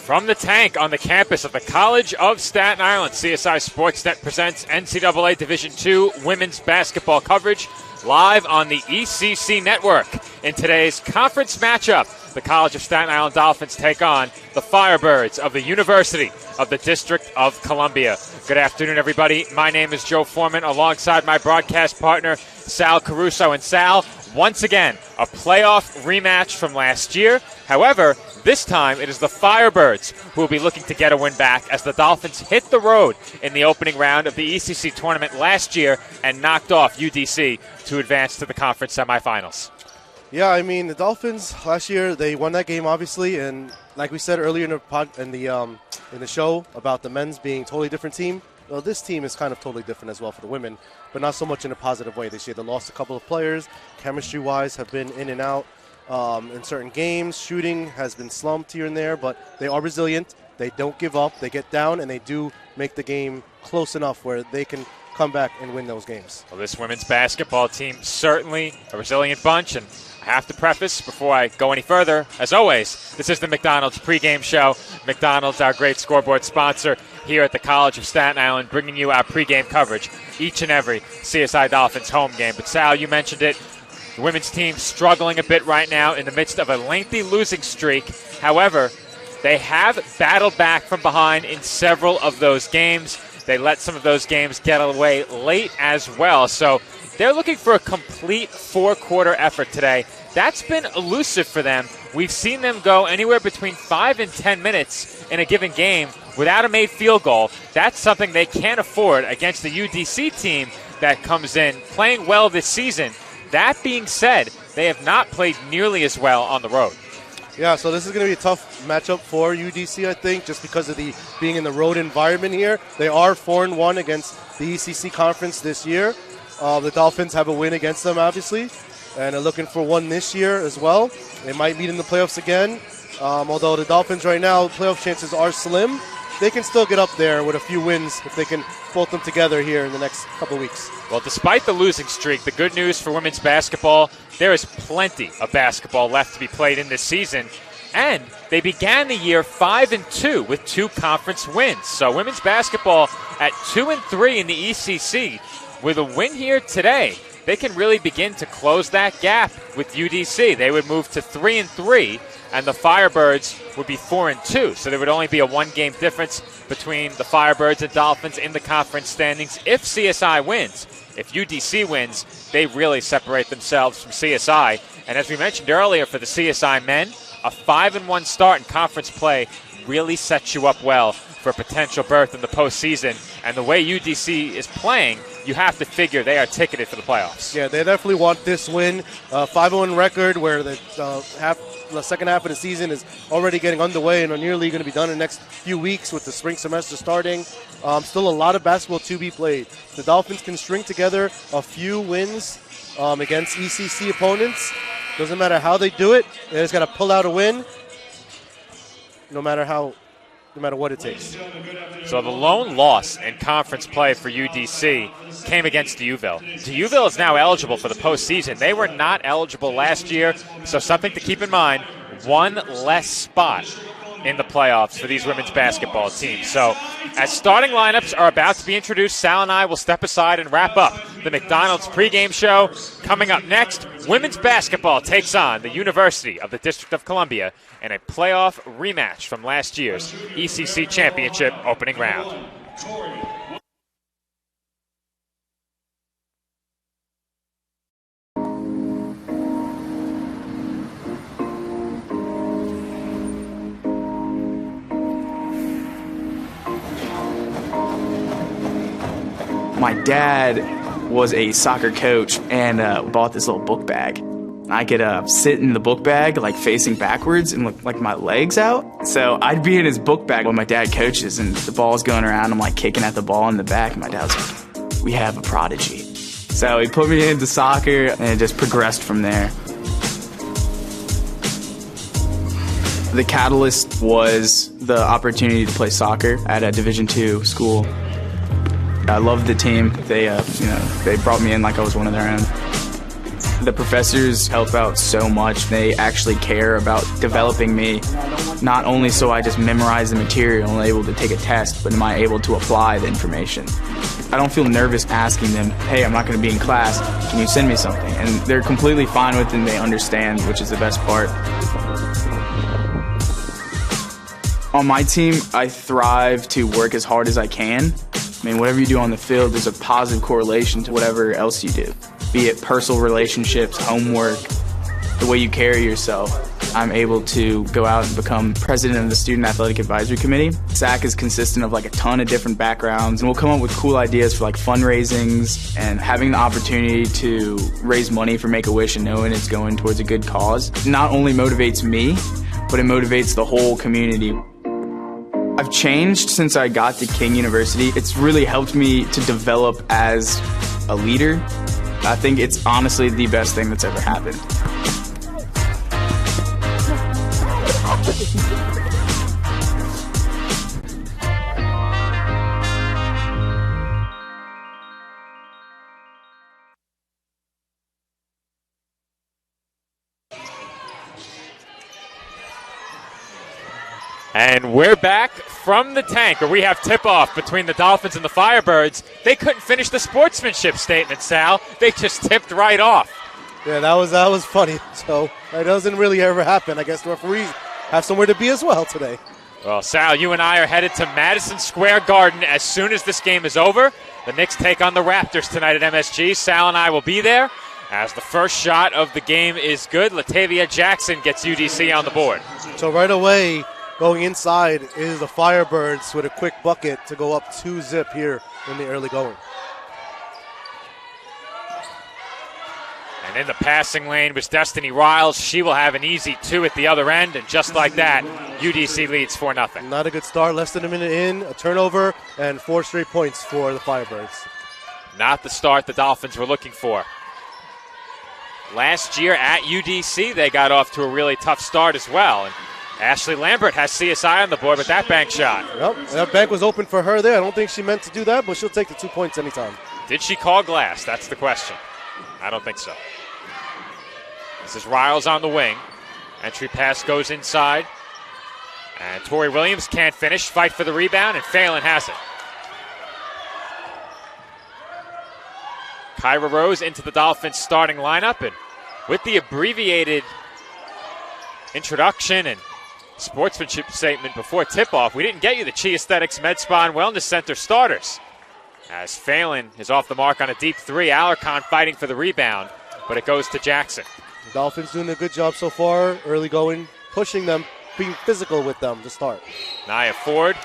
From the tank on the campus of the College of Staten Island, CSI Sportsnet presents NCAA Division II women's basketball coverage live on the ECC network. In today's conference matchup, the College of Staten Island Dolphins take on the Firebirds of the University of the District of Columbia. Good afternoon, everybody. My name is Joe Foreman, alongside my broadcast partner, Sal Caruso. And Sal, once again, a playoff rematch from last year. However, this time it is the Firebirds who will be looking to get a win back, as the Dolphins hit the road in the opening round of the ECC tournament last year and knocked off UDC to advance to the conference semifinals. Yeah, I mean, the Dolphins last year, they won that game, obviously, and like we said earlier in the show about the men's being a totally different team, well, this team is kind of totally different as well for the women, but not so much in a positive way this year. They lost a couple of players, chemistry-wise, have been in and out in certain games. Shooting has been slumped here and there, but they are resilient. They don't give up. They get down, and they do make the game close enough where they can come back and win those games. Well, this women's basketball team, certainly a resilient bunch, and I have to preface before I go any further, as always, this is the McDonald's pregame show. McDonald's, our great scoreboard sponsor here at the College of Staten Island, bringing you our pregame coverage each and every CSI Dolphins home game. But Sal, you mentioned it, the women's team struggling a bit right now in the midst of a lengthy losing streak. However, they have battled back from behind in several of those games. They let some of those games get away late as well. So they're looking for a complete four-quarter effort today. That's been elusive for them. We've seen them go anywhere between 5 and 10 minutes in a given game without a made field goal. That's something they can't afford against the UDC team that comes in playing well this season. That being said, they have not played nearly as well on the road. Yeah, so this is going to be a tough matchup for UDC, I think, just because of the being in the road environment here. They are 4-1 against the ECC conference this year. The Dolphins have a win against them, obviously, and are looking for one this year as well. They might meet in the playoffs again. Although the Dolphins right now, playoff chances are slim, they can still get up there with a few wins if they can both them together here in the next couple weeks. Well, despite the losing streak, the good news for women's basketball, there is plenty of basketball left to be played in this season. And they began the year 5-2 with 2 conference wins. So women's basketball at 2-3 in the ECC. With a win here today, they can really begin to close that gap with UDC. They would move to 3-3, and the Firebirds would be 4-2. So there would only be a 1-game difference between the Firebirds and Dolphins in the conference standings if CSI wins. If UDC wins, they really separate themselves from CSI. And as we mentioned earlier, for the CSI men, a 5-1 start in conference play really sets you up well for a potential berth in the postseason. And the way UDC is playing, you have to figure they are ticketed for the playoffs. Yeah, they definitely want this win. 5-1 record where the second half of the season is already getting underway and are nearly going to be done in the next few weeks with the spring semester starting. Still a lot of basketball to be played. The Dolphins can string together a few wins against ECC opponents. Doesn't matter how they do it. They just got to pull out a win no matter what it takes. So the lone loss in conference play for UDC came against D'Youville. D'Youville is now eligible for the postseason. They were not eligible last year, so something to keep in mind, one less spot in the playoffs for these women's basketball teams. So as starting lineups are about to be introduced, Sal and I will step aside and wrap up the McDonald's pregame show. Coming up next, women's basketball takes on the University of the District of Columbia in a playoff rematch from last year's ECC Championship opening round. My dad was a soccer coach and bought this little book bag. I could sit in the book bag, like facing backwards and look like my legs out. So I'd be in his book bag when my dad coaches and the ball's going around. I'm like kicking at the ball in the back. And my dad's like, "We have a prodigy." So he put me into soccer and it just progressed from there. The catalyst was the opportunity to play soccer at a Division II school. I loved the team. They brought me in like I was one of their own. The professors help out so much. They actually care about developing me, not only so I just memorize the material and able to take a test, but am I able to apply the information. I don't feel nervous asking them, hey, I'm not going to be in class, can you send me something? And they're completely fine with it and they understand, which is the best part. On my team, I thrive to work as hard as I can. I mean, whatever you do on the field, there's a positive correlation to whatever else you do. Be it personal relationships, homework, the way you carry yourself. I'm able to go out and become president of the Student Athletic Advisory Committee. SAC is consistent of like a ton of different backgrounds, and we'll come up with cool ideas for like fundraisings and having the opportunity to raise money for Make-A-Wish and knowing it's going towards a good cause. Not only motivates me, but it motivates the whole community. I've changed since I got to King University. It's really helped me to develop as a leader. I think it's honestly the best thing that's ever happened. And we're back from the tank, where we have tip-off between the Dolphins and the Firebirds. They couldn't finish the sportsmanship statement, Sal. They just tipped right off. Yeah, that was funny. So that doesn't really ever happen. I guess the referees have somewhere to be as well today. Well, Sal, you and I are headed to Madison Square Garden as soon as this game is over. The Knicks take on the Raptors tonight at MSG. Sal and I will be there as the first shot of the game is good. Latavia Jackson gets UDC on the board. So right away, going inside is the Firebirds with a quick bucket to go up 2-0 here in the early going. And in the passing lane was Destiny Riles. She will have an easy 2 at the other end, and just like that, UDC leads 4-0. Not a good start. Less than a minute in, a turnover, and 4 straight points for the Firebirds. Not the start the Dolphins were looking for. Last year at UDC, they got off to a really tough start as well. And Ashley Lambert has CSI on the board with that bank shot. Yep, that bank was open for her there. I don't think she meant to do that, but she'll take the 2 points anytime. Did she call glass? That's the question. I don't think so. This is Riles on the wing. Entry pass goes inside. And Tori Williams can't finish. Fight for the rebound, and Phelan has it. Kyra Rose into the Dolphins starting lineup, and with the abbreviated introduction and sportsmanship statement before tip-off, we didn't get you the Chi Aesthetics Med Spa and Wellness Center starters. As Phelan is off the mark on a deep 3, Alarcon fighting for the rebound, but it goes to Jackson. The Dolphins doing a good job so far, early going, pushing them, being physical with them to start. Nia Ford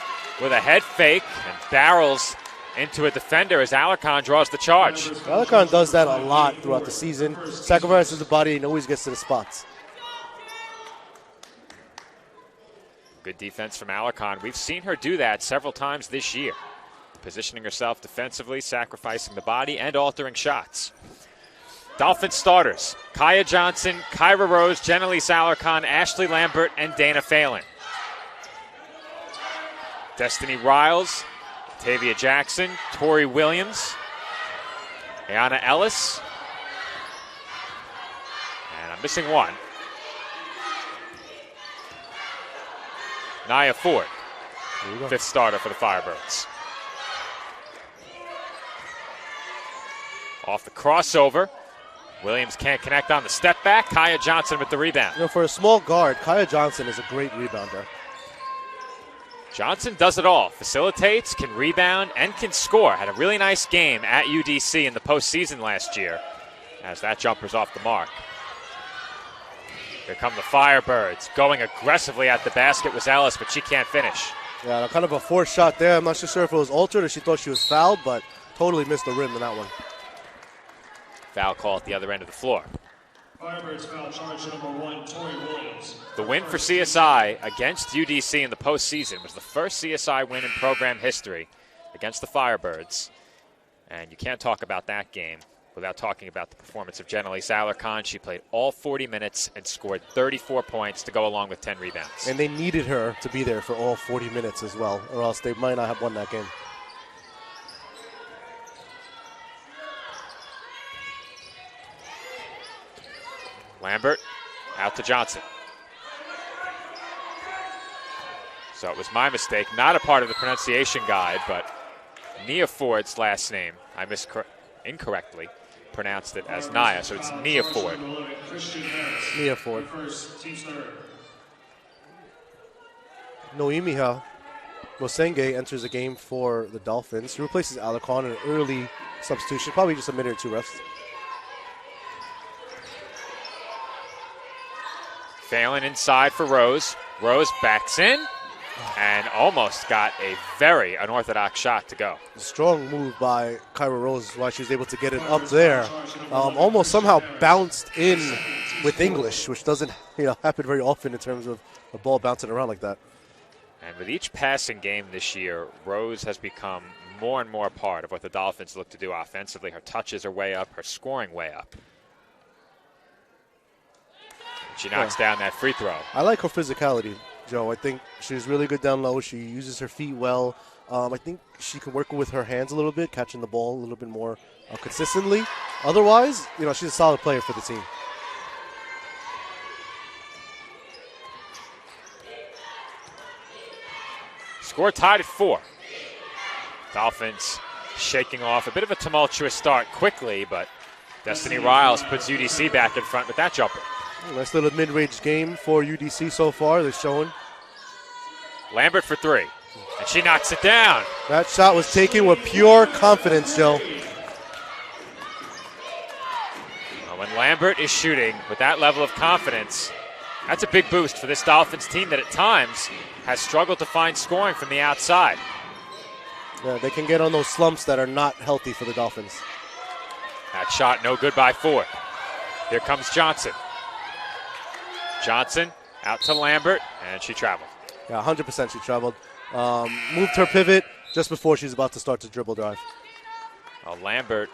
with a head fake and barrels into a defender as Alarcon draws the charge. Alarcon does that a lot throughout the season. Sacrifices the body and always gets to the spots. Good defense from Alarcon. We've seen her do that several times this year, positioning herself defensively, sacrificing the body, and altering shots. Dolphins starters: Kaya Johnson, Kyra Rose, Jenelise Alarcon, Ashley Lambert, and Dana Phelan. Destiny Riles, Latavia Jackson, Tori Williams, Ayana Ellis, and I'm missing one. Nia Ford, 5th starter for the Firebirds. Off the crossover, Williams can't connect on the step back. Kaya Johnson with the rebound. You know, for a small guard, Kaya Johnson is a great rebounder. Johnson does it all. Facilitates, can rebound, and can score. Had a really nice game at UDC in the postseason last year as that jumper's off the mark. Here come the Firebirds. Going aggressively at the basket was Ellis, but she can't finish. Yeah, kind of a forced shot there. I'm not sure if it was altered or she thought she was fouled, but totally missed the rim in that one. Foul call at the other end of the floor. Firebirds foul charge number 1, Tori Williams. The win for CSI against UDC in the postseason was the first CSI win in program history against the Firebirds. And you can't talk about that game without talking about the performance of Jenelise Alarcon. She played all 40 minutes and scored 34 points to go along with 10 rebounds. And they needed her to be there for all 40 minutes as well, or else they might not have won that game. Lambert out to Johnson. So it was my mistake, not a part of the pronunciation guide, but Nia Ford's last name, I incorrectly pronounced it as Nia, so it's Nia Ford. Nia Ford. Noemiha Mosenge enters the game for the Dolphins. She replaces Alarcon in an early substitution, probably just a minute or two rest. Phelan inside for Rose. Rose backs in and almost got a very unorthodox shot to go. Strong move by Kyra Rose, why she was able to get it up there. Almost somehow bounced in with English, which doesn't happen very often in terms of a ball bouncing around like that. And with each passing game this year, Rose has become more and more a part of what the Dolphins look to do offensively. Her touches are way up, her scoring way up. And she knocks down that free throw. I like her physicality, Joe. I think she's really good down low. She uses her feet well. I think she can work with her hands a little bit, catching the ball a little bit more consistently. Otherwise, she's a solid player for the team. Score tied at 4. Dolphins shaking off a bit of a tumultuous start quickly, but Destiny Riles puts UDC back in front with that jumper. Nice little mid-range game for UDC so far. They're showing. Lambert for 3, and she knocks it down. That shot was taken with pure confidence, Joe. Well, when Lambert is shooting with that level of confidence, that's a big boost for this Dolphins team that at times has struggled to find scoring from the outside. Yeah, they can get on those slumps that are not healthy for the Dolphins. That shot no good by Ford. Here comes Johnson. Johnson out to Lambert, and she traveled. Yeah, 100% she traveled. Moved her pivot just before she's about to start the dribble drive. Well, Lambert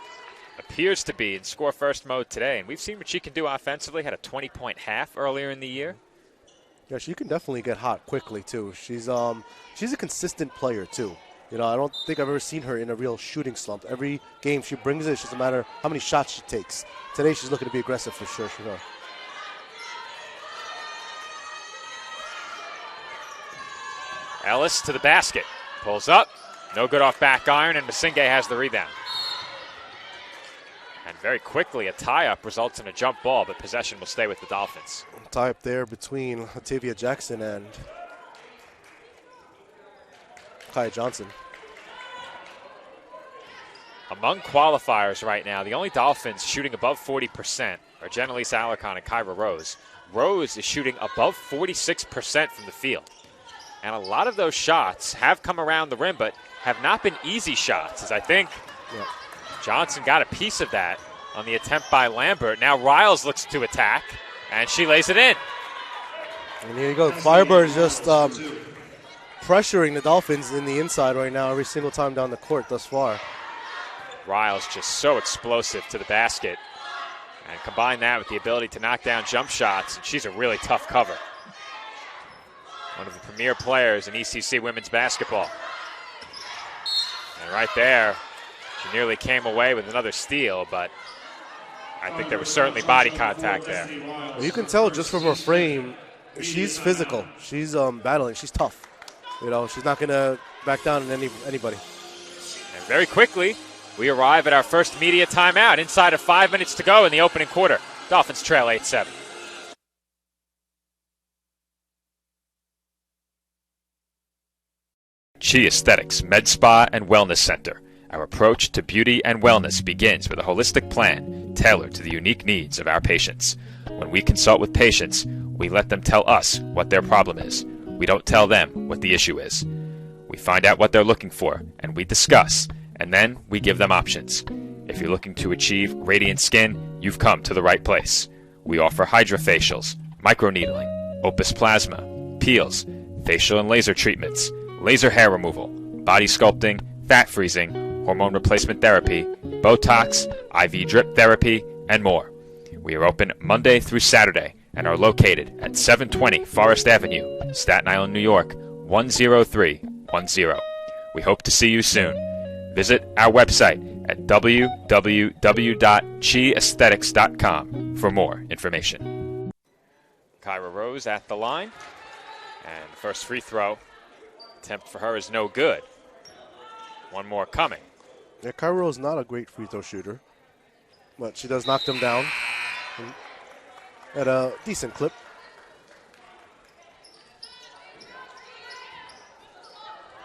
appears to be in score-first mode today, and we've seen what she can do offensively. Had a 20-point half earlier in the year. Yeah, she can definitely get hot quickly, too. She's a consistent player, too. I don't think I've ever seen her in a real shooting slump. Every game she brings it, it's just a matter how many shots she takes. Today she's looking to be aggressive for sure. Ellis to the basket. Pulls up. No good off back iron, and Masenge has the rebound. And very quickly, a tie-up results in a jump ball, but possession will stay with the Dolphins. Tie-up there between Latavia Jackson and Kaya Johnson. Among qualifiers right now, the only Dolphins shooting above 40% are Jenelise Alarcon and Kyra Rose. Rose is shooting above 46% from the field. And a lot of those shots have come around the rim, but have not been easy shots, as I think Johnson got a piece of that on the attempt by Lambert. Now Riles looks to attack, and she lays it in. And here you go. Firebird is just pressuring the Dolphins in the inside right now every single time down the court thus far. Riles just so explosive to the basket. And combine that with the ability to knock down jump shots, and she's a really tough cover. One of the premier players in ECC women's basketball. And right there, she nearly came away with another steal, but I think there was certainly body contact there. You can tell just from her frame, she's physical. She's battling. She's tough. She's not going to back down on anybody. And very quickly, we arrive at our first media timeout inside of 5 minutes to go in the opening quarter. Dolphins trail 8-7. Chi Aesthetics Med Spa and Wellness Center. Our approach to beauty and wellness begins with a holistic plan tailored to the unique needs of our patients. When we consult with patients, we let them tell us what their problem is. We don't tell them what the issue is. We find out what they're looking for, and we discuss, and then we give them options. If you're looking to achieve radiant skin, you've come to the right place. We offer hydrofacials, microneedling, Opus Plasma, peels, facial and laser treatments, laser hair removal, body sculpting, fat freezing, hormone replacement therapy, Botox, IV drip therapy, and more. We are open Monday through Saturday and are located at 720 Forest Avenue, Staten Island, New York, 10310. We hope to see you soon. Visit our website at www.chiaesthetics.com for more information. Kyra Rose at the line. And the first free throw attempt for her is no good. One more coming. Yeah, Kyra is not a great free throw shooter, but she does knock them down at a decent clip.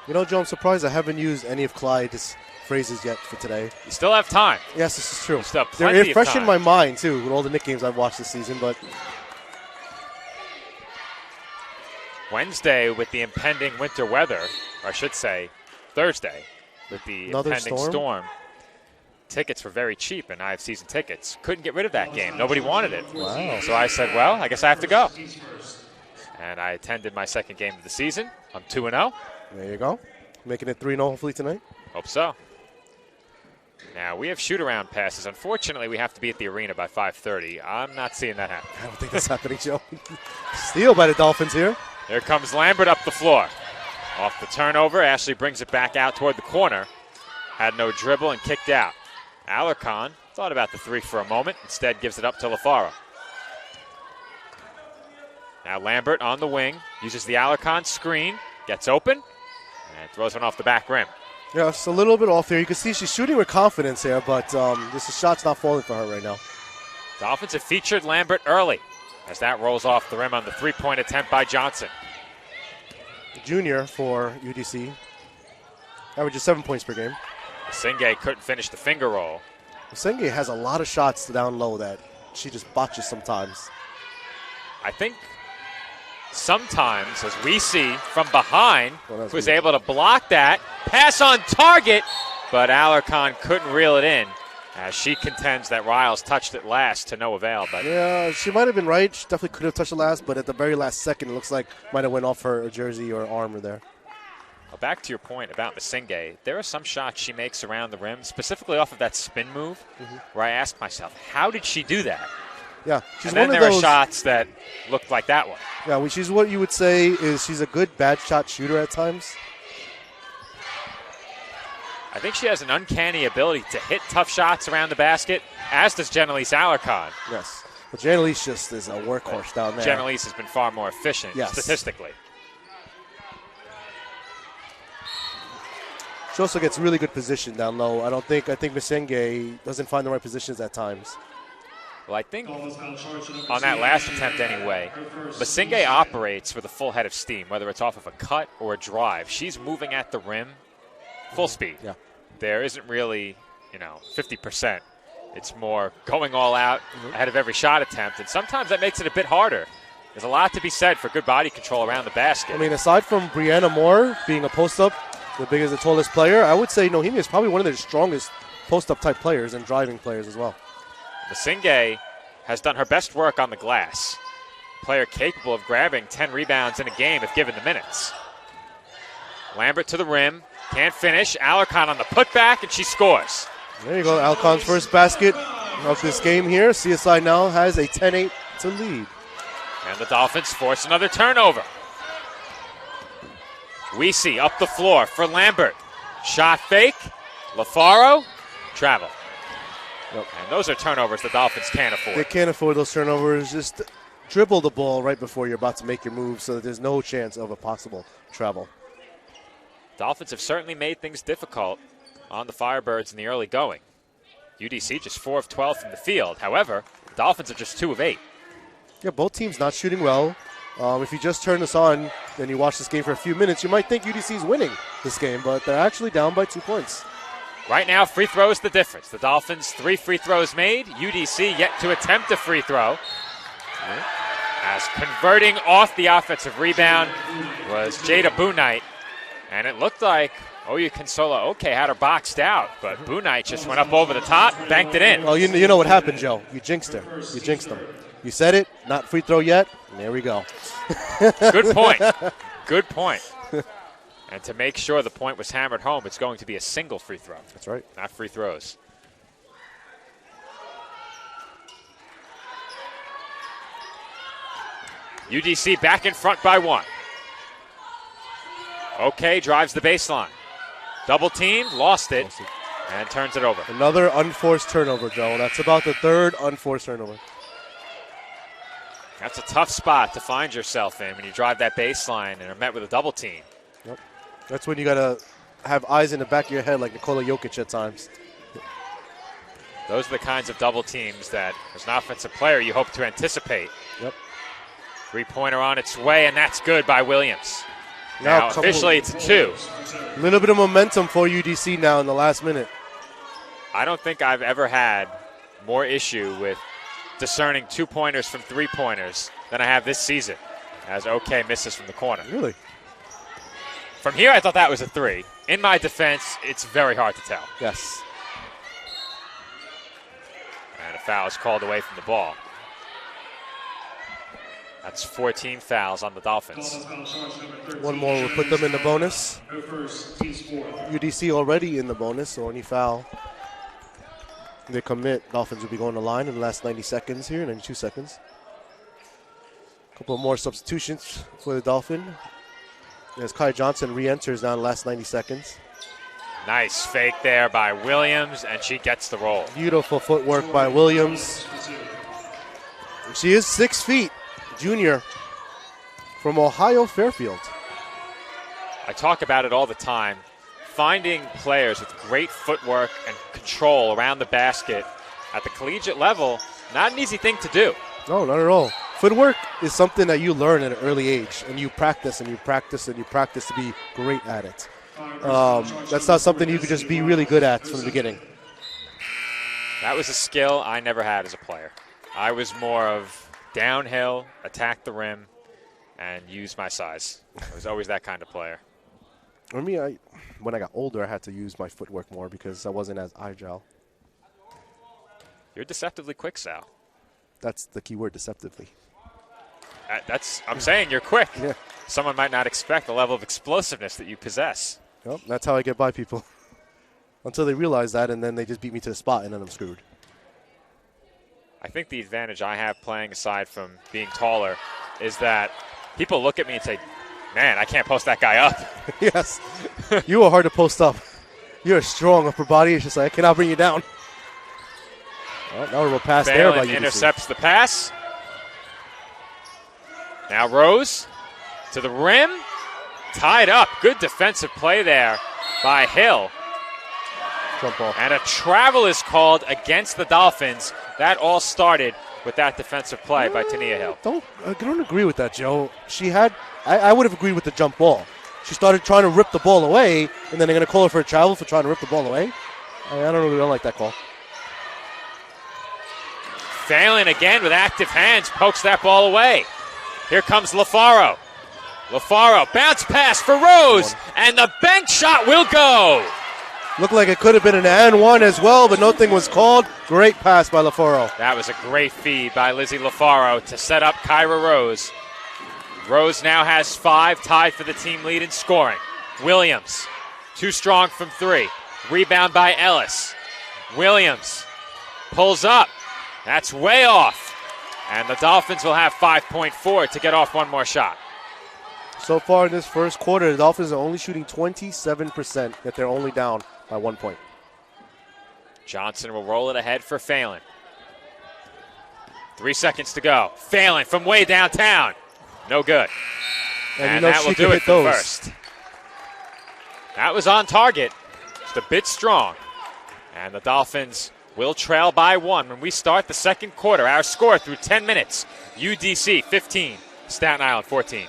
You know, Joe, I'm surprised I haven't used any of Clyde's phrases yet for today. You still have time. Yes, this is true. You still have They're plenty of fresh in time. my mind, too, with all the Knick games I've watched this season, but Wednesday with the impending winter weather, or I should say Thursday with the Another impending storm? storm. Tickets were very cheap, and I have season tickets. Couldn't get rid of that game. Nobody wanted it. Wow. So I said, well, I guess I have to go. And I attended my second game of the season. I'm 2-0. there you go. Making it 3-0 hopefully tonight. Hope so. Now, we have shoot-around passes. Unfortunately, we have to be at the arena by 5:30. I'm not seeing that happen. I don't think that's happening, Joe. Steal by the Dolphins here. Here comes Lambert up the floor. Off the turnover, Ashley brings it back out toward the corner. Had no dribble and kicked out. Alarcon thought about the three for a moment. Instead, gives it up to LaFaro. Now Lambert on the wing. Uses the Alarcon screen. Gets open. And throws one off the back rim. Yeah, it's a little bit off there. You can see she's shooting with confidence here, but just the shot's not falling for her right now. Dolphins have featured Lambert early as that rolls off the rim on the three-point attempt by Johnson. Junior for UDC. Averages 7 points per game. Singay couldn't finish the finger roll. Senge has a lot of shots down low that she just botches sometimes. I think sometimes, as we see from behind, Well, that's was weird. able to block that. Pass on target, but Alarcon couldn't reel it in as she contends that Riles touched it last to no avail. But Yeah, she might have been right. She definitely could have touched the last, but at the very last second, it looks like might have went off her jersey or arm or there. back to your point about Masingay, there are some shots she makes around the rim, specifically off of that spin move, where I ask myself, how did she do that? Yeah, she's And then one of there those. are shots that looked like that one. Yeah, well, she's what you would say is she's a good bad shot shooter at times. I think she has an uncanny ability to hit tough shots around the basket, as does Jenelise Alarcon. Yes, but Janelise just is a workhorse down there. Jenelise has been far more efficient Yes. statistically. She also gets really good position down low. I think Masenge doesn't find the right positions at times. Well, I think on that last attempt anyway, Masingay operates with a full head of steam, whether it's off of a cut or a drive. She's moving at the rim full speed. Yeah. There isn't really, 50%. It's more going all out ahead of every shot attempt, and sometimes that makes it a bit harder. There's a lot to be said for good body control around the basket. I mean, aside from Brianna Moore being a post-up, the biggest, the tallest player, I would say Nohemi is probably one of their strongest post-up type players and driving players as well. Masingay has done her best work on the glass. Player capable of grabbing 10 rebounds in a game if given the minutes. Lambert to the rim, can't finish. Alarcon on the putback, and she scores. There you go, Alcon's first basket of this game here. CSI now has a 10-8 to lead. And the Dolphins force another turnover. Weesey up the floor for Lambert. Shot fake. LaFaro, travel. Yep. And those are turnovers the Dolphins can't afford. They can't afford those turnovers. Just dribble the ball right before you're about to make your move so that there's no chance of a possible travel. Dolphins have certainly made things difficult on the Firebirds in the early going. UDC just 4 of 12 from the field. However, the Dolphins are just 2 of 8. Yeah, both teams not shooting well. If you just turn this on and you watch this game for a few minutes, you might think UDC is winning this game, but they're actually down by 2 points. Right now, free throws the difference. The Dolphins 3 free throws made. UDC yet to attempt a free throw. As converting off the offensive rebound was Jada Boonight. And it looked like Oya Consola had her boxed out, but Boonight just went up over the top, banked it in. Well, you know what happened, Joe. You jinxed her. You jinxed them. You said it, not free throw yet, and there we go. Good point. Good point. And to make sure the point was hammered home, it's going to be a single free throw. That's right. Not free throws. UDC back in front by 1. Okay, drives the baseline. Double teamed, lost it, and turns it over. Another unforced turnover, Joe. That's about the third unforced turnover. That's a tough spot to find yourself in when you drive that baseline and are met with a double team. Yep. That's when you got to have eyes in the back of your head like Nikola Jokic at times. Those are the kinds of double teams that, as an offensive player, you hope to anticipate. Yep. Three-pointer on its way, and that's good by Williams. Now Now officially it's a 2. A little bit of momentum for UDC now in the last minute. I don't think I've ever had more issue with discerning 2-pointers from 3-pointers than I have this season, as OK misses from the corner. Really? From here, I thought that was a 3. In my defense, it's very hard to tell. Yes. And a foul is called away from the ball. That's 14 fouls on the Dolphins. One more will put them in the bonus. No first, team's fourth. UDC already in the bonus, so any foul they commit, Dolphins will be going to line in the last 90 seconds here, 92 seconds. A couple more substitutions for the Dolphin as Kai Johnson re-enters now in the last 90 seconds. Nice fake there by Williams, and she gets the roll. Beautiful footwork by Williams. She is 6 feet, junior from Ohio Fairfield. I talk about it all the time. Finding players with great footwork and control around the basket at the collegiate level, not an easy thing to do. No, not at all. Footwork is something that you learn at an early age, and you practice and you practice and you practice to be great at it. That's not something you could just be really good at from the beginning. That was a skill I never had as a player. I was more of downhill, attack the rim, and use my size. I was always that kind of player. For me, when I got older, I had to use my footwork more because I wasn't as agile. You're deceptively quick, Sal. That's the key word, deceptively. I'm saying you're quick. Yeah. Someone might not expect the level of explosiveness that you possess. Well, that's how I get by people. Until they realize that, and then they just beat me to the spot, and then I'm screwed. I think the advantage I have playing, aside from being taller, is that people look at me and say, man, I can't post that guy up. Yes. You are hard to post up. You're a strong upper body. It's just like, I cannot bring you down. Well, now we'll pass there by Phelan UDC. intercepts the pass. Now Rose to the rim. Tied up. Good defensive play there by Hill. Jump ball. And a travel is called against the Dolphins. That all started with that defensive play by Tania Hill. I don't agree with that, Joe. I would have agreed with the jump ball. She started trying to rip the ball away, and then they're going to call her for a travel for trying to rip the ball away. I don't like that call. Phelan again with active hands pokes that ball away. Here comes LaFaro. LaFaro, bounce pass for Rose, and the bank shot will go. Looked like it could have been an and one as well, but nothing was called. Great pass by LaFaro. That was a great feed by Lizzie LaFaro to set up Kyra Rose. Rose now has 5, tied for the team lead in scoring. Williams, too strong from 3. Rebound by Ellis. Williams pulls up. That's way off. And the Dolphins will have 5.4 to get off one more shot. So far in this first quarter, the Dolphins are only shooting 27%, yet they're only down by 1 point. Johnson will roll it ahead for Phelan. 3 seconds to go. Phelan from way downtown. No good. And that will do it for the first. That was on target. Just a bit strong. And the Dolphins will trail by 1 when we start the second quarter. Our score through 10 minutes. UDC 15, Staten Island 14.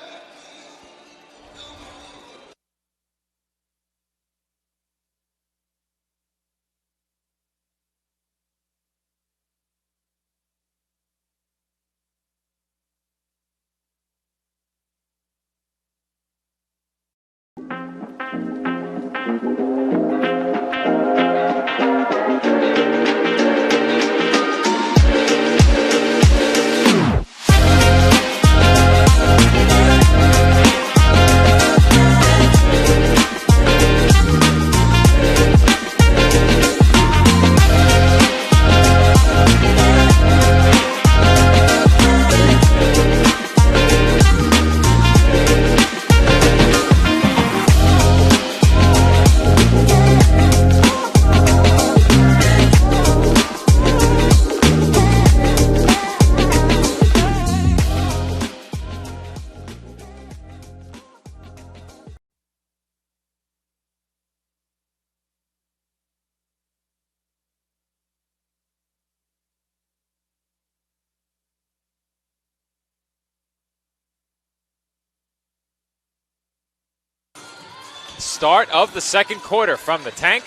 Start of the second quarter from the tank,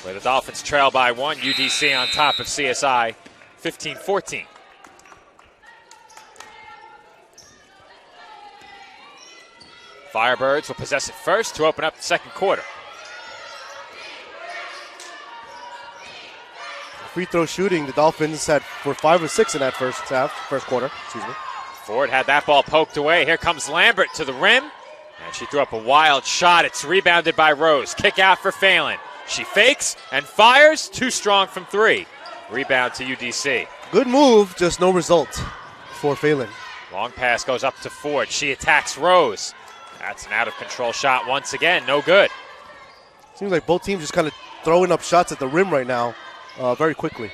where the Dolphins trail by 1. UDC on top of CSI, 15-14. Firebirds will possess it first to open up the second quarter. Free throw shooting, the Dolphins were 5 of 6 in that first quarter. Excuse me. Ford had that ball poked away. Here comes Lambert to the rim, and she threw up a wild shot. It's rebounded by Rose. Kick out for Phelan. She fakes and fires. Too strong from 3. Rebound to UDC. Good move, just no result for Phelan. Long pass goes up to Ford. She attacks Rose. That's an out-of-control shot once again. No good. Seems like both teams just kind of throwing up shots at the rim right now very quickly.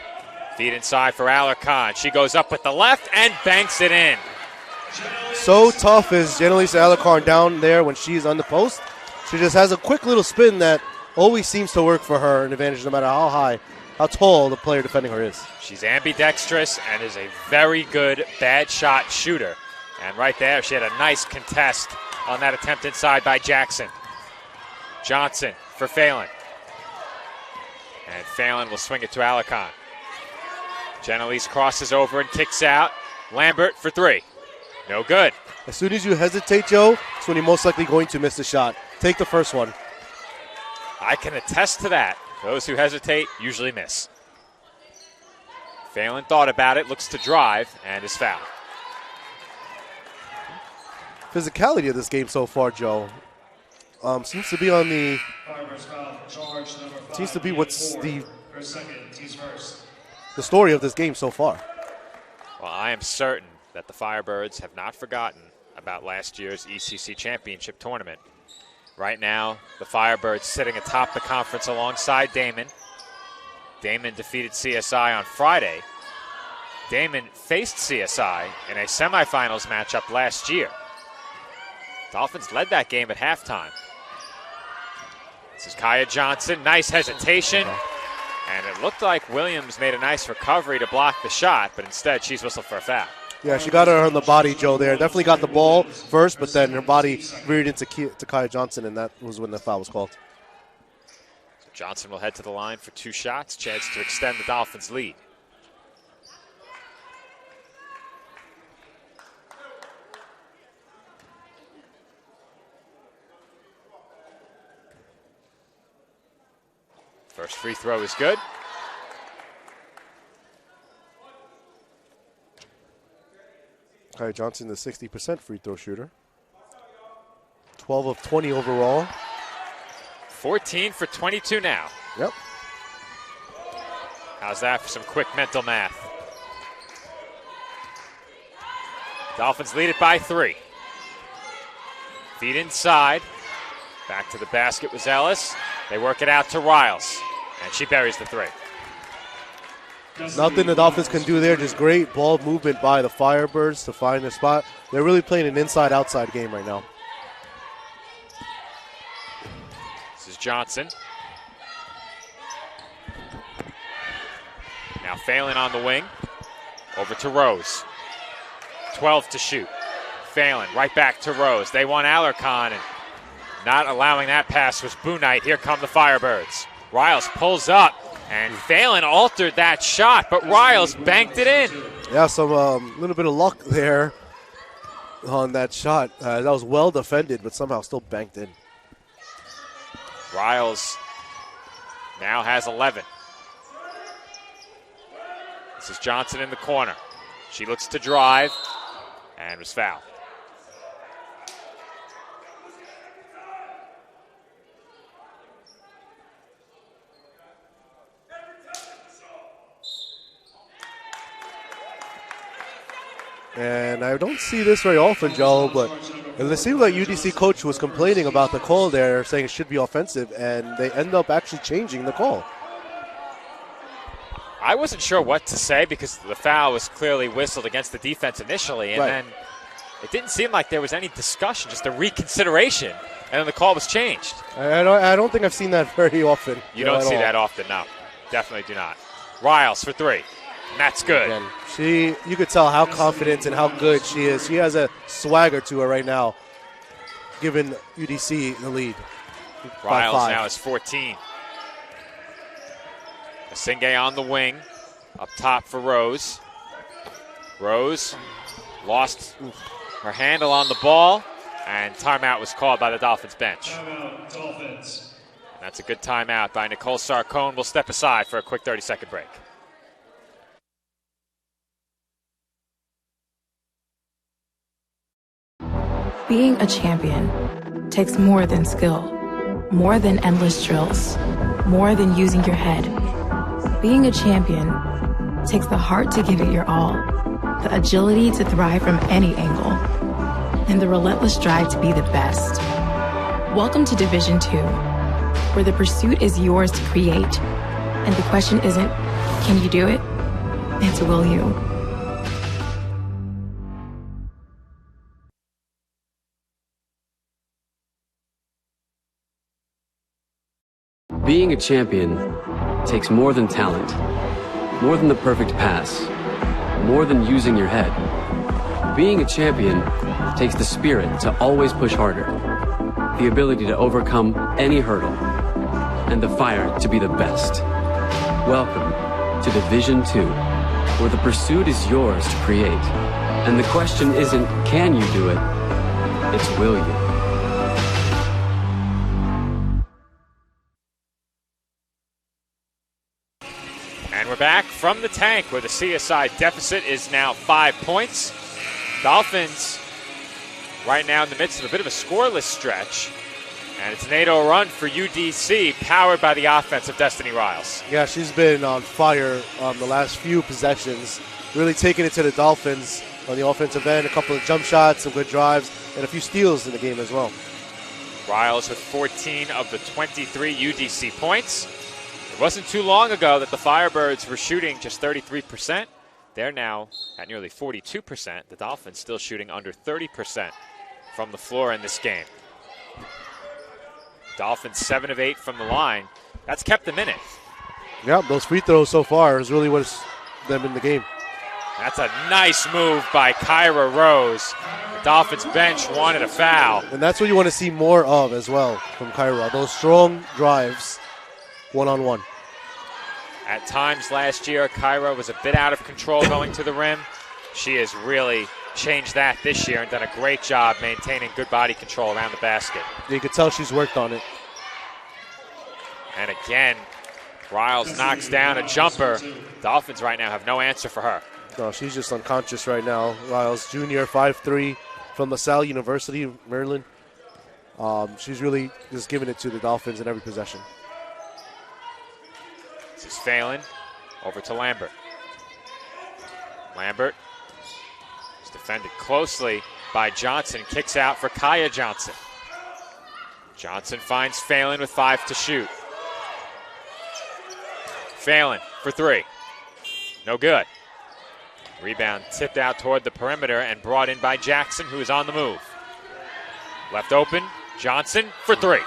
Feed inside for Alarcon. She goes up with the left and banks it in. So tough is Janelisa Alarcon down there when she's on the post. She just has a quick little spin that always seems to work for her, an advantage no matter how tall the player defending her is. She's ambidextrous and is a very good bad shot shooter. And right there, she had a nice contest on that attempt inside by Jackson. Johnson for Phelan. And Phelan will swing it to Alarcon. Janelise crosses over and kicks out. Lambert for 3. No good. As soon as you hesitate, Joe, it's when you're most likely going to miss the shot. Take the first one. I can attest to that. Those who hesitate usually miss. Phelan thought about it, looks to drive, and is fouled. Physicality of this game so far, Joe, seems to be on the. Seems to be what's the story of this game so far. Well, I am certain that the Firebirds have not forgotten about last year's ECC Championship tournament. Right now, the Firebirds sitting atop the conference alongside Damon. Damon defeated CSI on Friday. Damon faced CSI in a semifinals matchup last year. Dolphins led that game at halftime. This is Kaya Johnson. Nice hesitation. And it looked like Williams made a nice recovery to block the shot, but instead she's whistled for a foul. Yeah, she got her on the body, Joe, there. Definitely got the ball first, but then her body reared into Kaya Johnson, and that was when the foul was called. So Johnson will head to the line for 2 shots, chance to extend the Dolphins' lead. First free throw is good. Kaya Johnson, the 60% free throw shooter. 12 of 20 overall. 14 for 22 now. Yep. How's that for some quick mental math? Dolphins lead it by 3. Feed inside. Back to the basket was Ellis. They work it out to Riles. And she buries the 3. Nothing the Dolphins can do there. Just great ball movement by the Firebirds to find their spot. They're really playing an inside-outside game right now. This is Johnson. Now Phelan on the wing. Over to Rose. 12 to shoot. Phelan right back to Rose. They want Alarcon, and not allowing that pass was Boonite. Here come the Firebirds. Riles pulls up, and Phelan altered that shot, but Riles banked it in. Yeah, some little bit of luck there on that shot. That was well defended, but somehow still banked in. Riles now has 11. This is Johnson in the corner. She looks to drive and was fouled. And I don't see this very often, Joe, but it seemed like UDC coach was complaining about the call there, saying it should be offensive, and they end up actually changing the call. I wasn't sure what to say because the foul was clearly whistled against the defense initially, and then it didn't seem like there was any discussion, just a reconsideration, and then the call was changed. I don't think I've seen that very often. You don't see that often, no. Definitely do not. Riles for 3. And that's good. Again, you could tell how confident and how good she is. She has a swagger to her right now, giving UDC the lead. Riles 5. now is 14. Asingay on the wing. Up top for Rose. Rose lost her handle on the ball, and timeout was called by the Dolphins bench. Timeout, Dolphins. And that's a good timeout by Nicole Sarcone. We'll step aside for a quick 30-second break. Being a champion takes more than skill, more than endless drills, more than using your head. Being a champion takes the heart to give it your all, the agility to thrive from any angle, and the relentless drive to be the best. Welcome to Division 2, where the pursuit is yours to create, and the question isn't, can you do it? It's will you? Being a champion takes more than talent, more than the perfect pass, more than using your head. Being a champion takes the spirit to always push harder, the ability to overcome any hurdle, and the fire to be the best. Welcome to Division 2, where the pursuit is yours to create. And the question isn't, can you do it? It's will you? And we're back from the tank, where the CSI deficit is now 5 points. Dolphins right now in the midst of a bit of a scoreless stretch. And it's an 8-0 run for UDC, powered by the offense of Destiny Riles. Yeah, she's been on fire the last few possessions, really taking it to the Dolphins on the offensive end. A couple of jump shots, some good drives, and a few steals in the game as well. Riles with 14 of the 23 UDC points. It wasn't too long ago that the Firebirds were shooting just 33%. They're now at nearly 42%. The Dolphins still shooting under 30% from the floor in this game. Dolphins 7 of 8 from the line. That's kept them in it. Yeah, those free throws so far is really what's them in the game. That's a nice move by Kyra Rose. The Dolphins bench wanted a foul. And that's what you want to see more of as well from Kyra. Those strong drives, one-on-one. At times last year, Kyra was a bit out of control going to the rim. She has really changed that this year and done a great job maintaining good body control around the basket. You can tell she's worked on it. And again, Riles knocks down a jumper. Dolphins right now have no answer for her. No, she's just unconscious right now. Riles Jr., 5'3", from LaSalle University, Maryland. She's really just giving it to the Dolphins in every possession. This is Phelan over to Lambert. Lambert is defended closely by Johnson. Kicks out for Kaya Johnson. Johnson finds Phelan with 5 to shoot. Phelan for 3. No good. Rebound tipped out toward the perimeter and brought in by Jackson, who is on the move. Left open, Johnson for 3.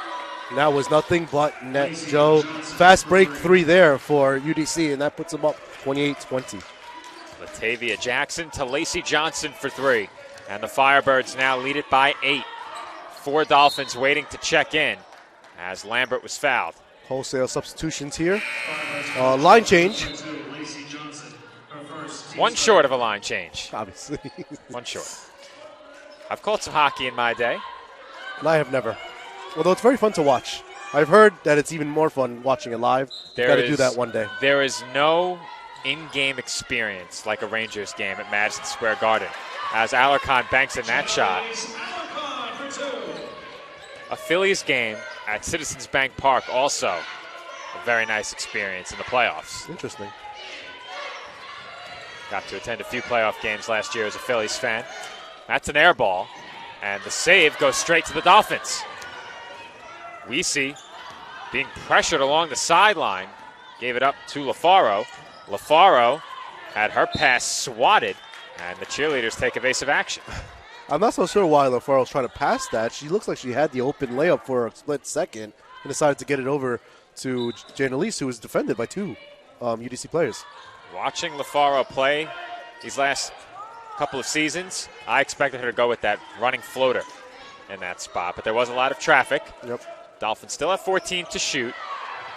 And that was nothing but net, Joe. Fast break 3 there for UDC, and that puts them up 28-20. Latavia Jackson to Lacey Johnson for 3. And the Firebirds now lead it by 8. 4 Dolphins waiting to check in as Lambert was fouled. Wholesale substitutions here. Line change. One short of a line change. Obviously. One short. I've called some hockey in my day. And I have never. Although it's very fun to watch. I've heard that it's even more fun watching it live. Got to do that one day. There is no in-game experience like a Rangers game at Madison Square Garden. As Alarcon banks in that shot. A Phillies game at Citizens Bank Park also a very nice experience in the playoffs. Interesting. Got to attend a few playoff games last year as a Phillies fan. That's an air ball, and the save goes straight to the Dolphins. Weesey being pressured along the sideline, gave it up to LaFaro. LaFaro had her pass swatted, and the cheerleaders take evasive action. I'm not so sure why LaFaro's trying to pass that. She looks like she had the open layup for a split second and decided to get it over to Jane Elise, who was defended by 2 UDC players. Watching LaFaro play these last couple of seasons, I expected her to go with that running floater in that spot, but there was a lot of traffic. Yep. Dolphins still have 14 to shoot,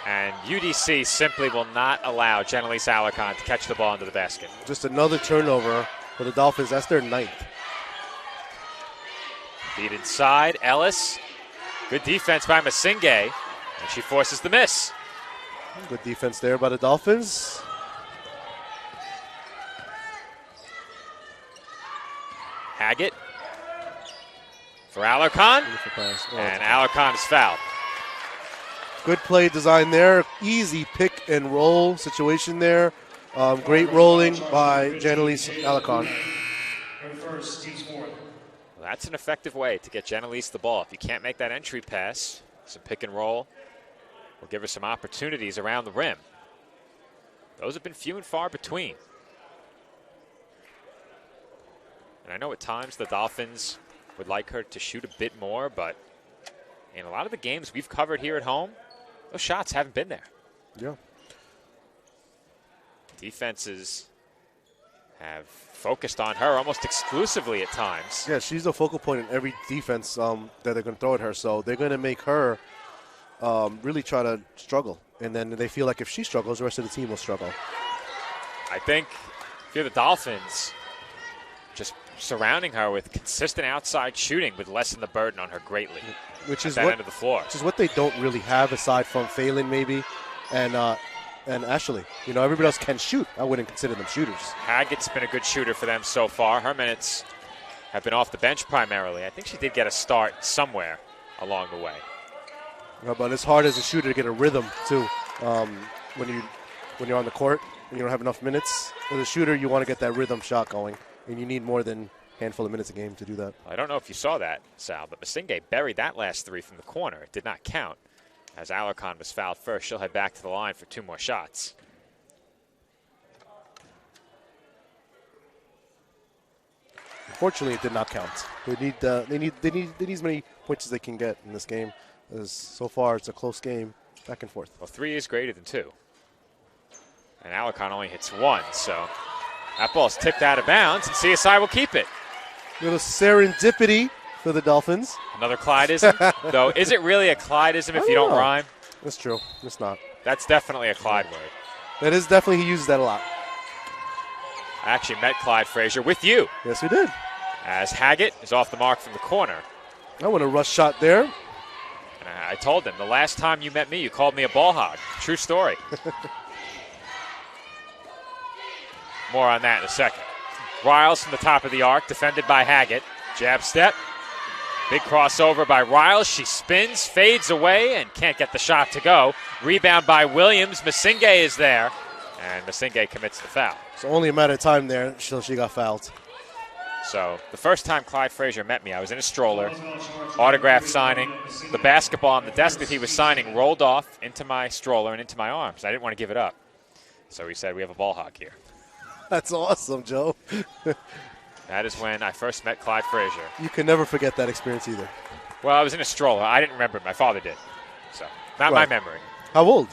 and UDC simply will not allow Jenelise Alarcon to catch the ball into the basket. Just another turnover for the Dolphins. That's their 9th. Feed inside, Ellis. Good defense by Masinghe, and she forces the miss. Good defense there by the Dolphins. Haggett for Alarcon, Beautiful pass. Oh. and Alarcon is fouled. Good play design there. Easy pick and roll situation there. Great rolling by Jenelise Alarcon. And first, Steve Moore. Well, that's an effective way to get Jenelise the ball. If you can't make that entry pass, some pick and roll will give her some opportunities around the rim. Those have been few and far between. And I know at times the Dolphins would like her to shoot a bit more, but in a lot of the games we've covered here at home, those shots haven't been there. Yeah. Defenses have focused on her almost exclusively at times. Yeah, she's the focal point in every defense that they're going to throw at her. So they're going to make her really try to struggle. And then they feel like if she struggles, the rest of the team will struggle. I think if you're the Dolphins, just surrounding her with consistent outside shooting would lessen the burden on her greatly. Which at is that what, end of the floor. Which is what they don't really have aside from Phelan maybe and Ashley. You know, everybody else can shoot. I wouldn't consider them shooters. Haggett's been a good shooter for them so far. Her minutes have been off the bench primarily. I think she did get a start somewhere along the way. Yeah, but it's hard as a shooter to get a rhythm too. When you're on the court and you don't have enough minutes. As a shooter, you want to get that rhythm shot going, and you need more than a handful of minutes a game to do that. I don't know if you saw that, Sal, but Masinghe buried that last three from the corner. It did not count. As Alarcon was fouled first, she'll head back to the line for 2 more shots. Unfortunately, it did not count. They need as many points as they can get in this game. As so far, it's a close game, back and forth. Well, 3 is greater than 2. And Alarcon only hits 1, so that ball's tipped out of bounds, and CSI will keep it. Little serendipity for the Dolphins. Another Clydeism, though. Is it really a Clydeism if you don't rhyme? That's true. It's not. That's definitely a Clyde word. That is definitely, he uses that a lot. I actually met Clyde Frazier with you. Yes, we did. As Haggett is off the mark from the corner. I want a rush shot there. And I told him, the last time you met me, you called me a ball hog. True story. More on that in a second. Riles from the top of the arc, defended by Haggett. Jab step. Big crossover by Riles. She spins, fades away, and can't get the shot to go. Rebound by Williams. Masinghe is there. And Masinghe commits the foul. It's only a matter of time there until she got fouled. So the first time Clyde Frazier met me, I was in a stroller, autograph signing. The basketball on the desk that he was signing rolled off into my stroller and into my arms. I didn't want to give it up. So he said, we have a ball hog here. That's awesome, Joe. That is when I first met Clyde Frazier. You can never forget that experience either. Well, I was in a stroller. I didn't remember it. My father did. So, not my Right. memory. How old?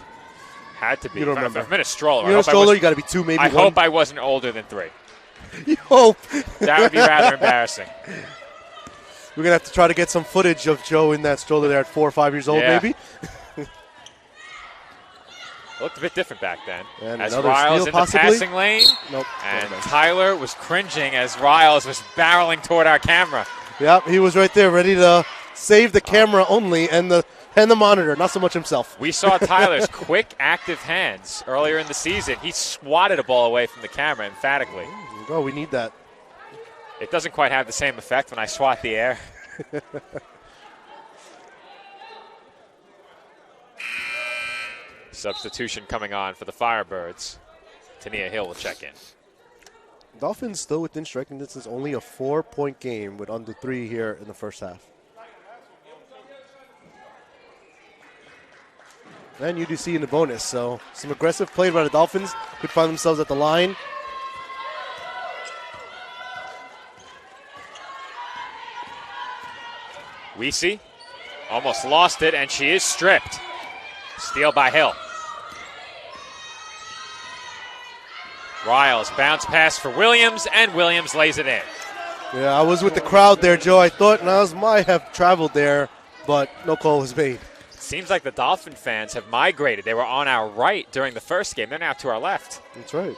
Had to be. You don't If remember. I'm in a stroller. You're in a stroller, you got to be 2, maybe I 1. hope I wasn't older than 3. You hope. That would be rather embarrassing. We're going to have to try to get some footage of Joe in that stroller there at 4 or 5 years old, Yeah. maybe. Looked a bit different back then. And as another Riles steal, in possibly? the passing lane. Nope. And Okay. Tyler was cringing as Riles was barreling toward our camera. Yep, he was right there, ready to save the camera only and the monitor, not so much himself. We saw Tyler's quick, active hands earlier in the season. He swatted a ball away from the camera emphatically. Oh, we need that. It doesn't quite have the same effect when I swat the air. Substitution coming on for the Firebirds. Tania Hill will check in. Dolphins still within striking distance, only a 4-point game with under 3 here in the first half. And UDC in the bonus, so some aggressive play by the Dolphins. Could find themselves at the line. Weesey almost lost it, and she is stripped. Steal by Hill. Riles, bounce pass for Williams, and Williams lays it in. Yeah, I was with the crowd there, Joe. I thought Nas might have traveled there, but no call was made. Seems like the Dolphin fans have migrated. They were on our right during the first game. They're now to our left. That's right.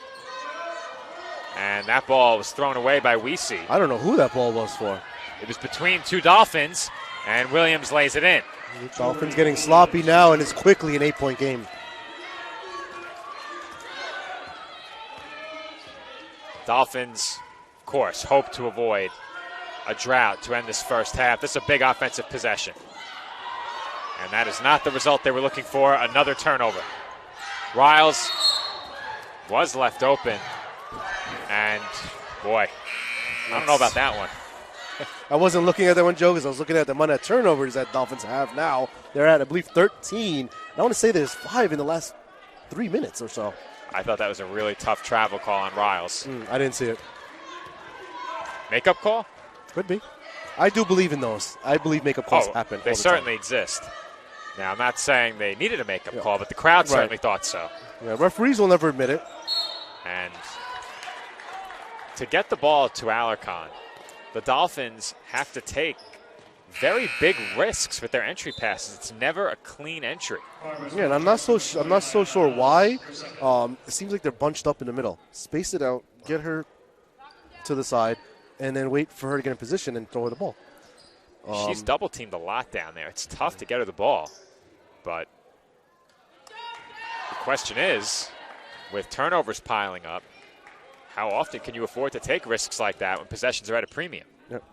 And that ball was thrown away by Weesey. I don't know who that ball was for. It was between two Dolphins, and Williams lays it in. The Dolphins getting sloppy now, and it's quickly an 8-point game. Dolphins, of course, hope to avoid a drought to end this first half. This is a big offensive possession. And that is not the result they were looking for. Another turnover. Riles was left open. And, boy, I don't know about that one. I wasn't looking at that one, Joe, because I was looking at the amount of turnovers that Dolphins have now. They're at, I believe, 13. And I want to say there's 5 in the last 3 minutes or so. I thought that was a really tough travel call on Riles. I didn't see it. Makeup call? Could be. I do believe in those. I believe makeup calls happen. They all the certainly time. exist. Now, I'm not saying they needed a makeup call, but the crowd certainly thought so. Yeah, referees will never admit it. And to get the ball to Alarcon, the Dolphins have to take very big risks with their entry passes. It's never a clean entry. Yeah, and I'm not so sure why. It seems like they're bunched up in the middle. Space it out, get her to the side, and then wait for her to get in position and throw her the ball. She's double teamed a lot down there. It's tough to get her the ball. But the question is, with turnovers piling up, how often can you afford to take risks like that when possessions are at a premium? Yep.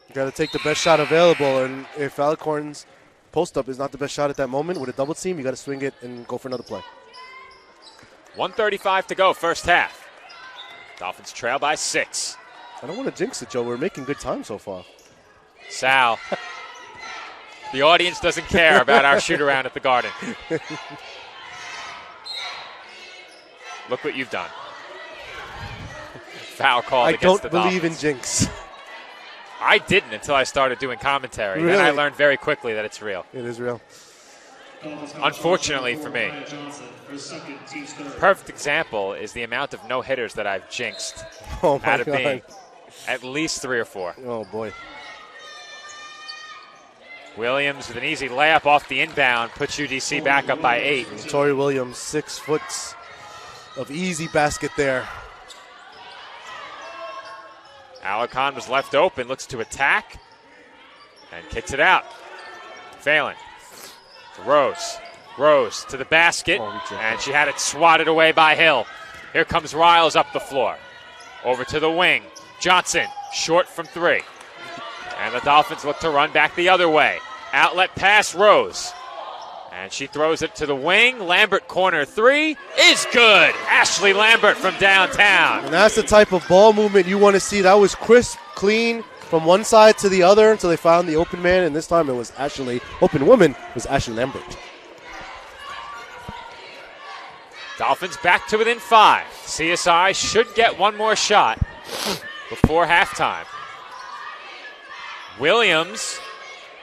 You got to take the best shot available, and if Alcorn's post-up is not the best shot at that moment with a double team, you got to swing it and go for another play. 1:35 to go, first half. Dolphins trail by 6. I don't want to jinx it, Joe. We're making good time so far. Sal. The audience doesn't care about our shoot-around at the Garden. Look what you've done. Foul call against the Dolphins. I don't believe in jinx. I didn't until I started doing commentary. Really? Then I learned very quickly that it's real. It is real. Unfortunately for me. Perfect example is the amount of no-hitters that I've jinxed out of being at least 3 or 4. Oh, boy. Williams with an easy layup off the inbound puts UDC back up by 8. Tori Williams, 6 foot of easy basket there. Alarcon was left open, looks to attack, and kicks it out. Phelan to Rose. Rose to the basket, and she had it swatted away by Hill. Here comes Riles up the floor. Over to the wing. Johnson, short from 3. And the Dolphins look to run back the other way. Outlet pass, Rose. And she throws it to the wing. Lambert, corner 3, is good. Ashley Lambert from downtown. And that's the type of ball movement you want to see. That was crisp, clean, from one side to the other until they found the open man. And this time it was open woman was Ashley Lambert. Dolphins back to within 5. CSI should get one more shot before halftime. Williams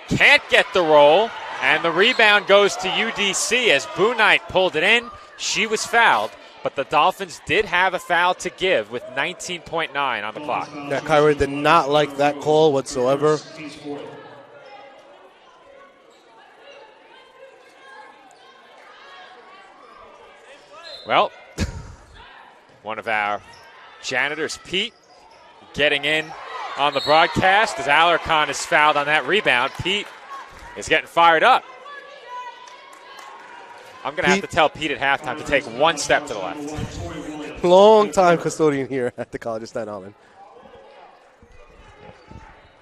can't get the roll, and the rebound goes to UDC as Boo Knight pulled it in. She was fouled, but the Dolphins did have a foul to give with 19.9 on the clock. Yeah, Kyrie did not like that call whatsoever. Well, one of our janitors, Pete, getting in on the broadcast as Alarcon is fouled on that rebound. Pete is getting fired up. I'm going to have to tell Pete at halftime to take one step to the left. Long time custodian here at the College of Staten Island.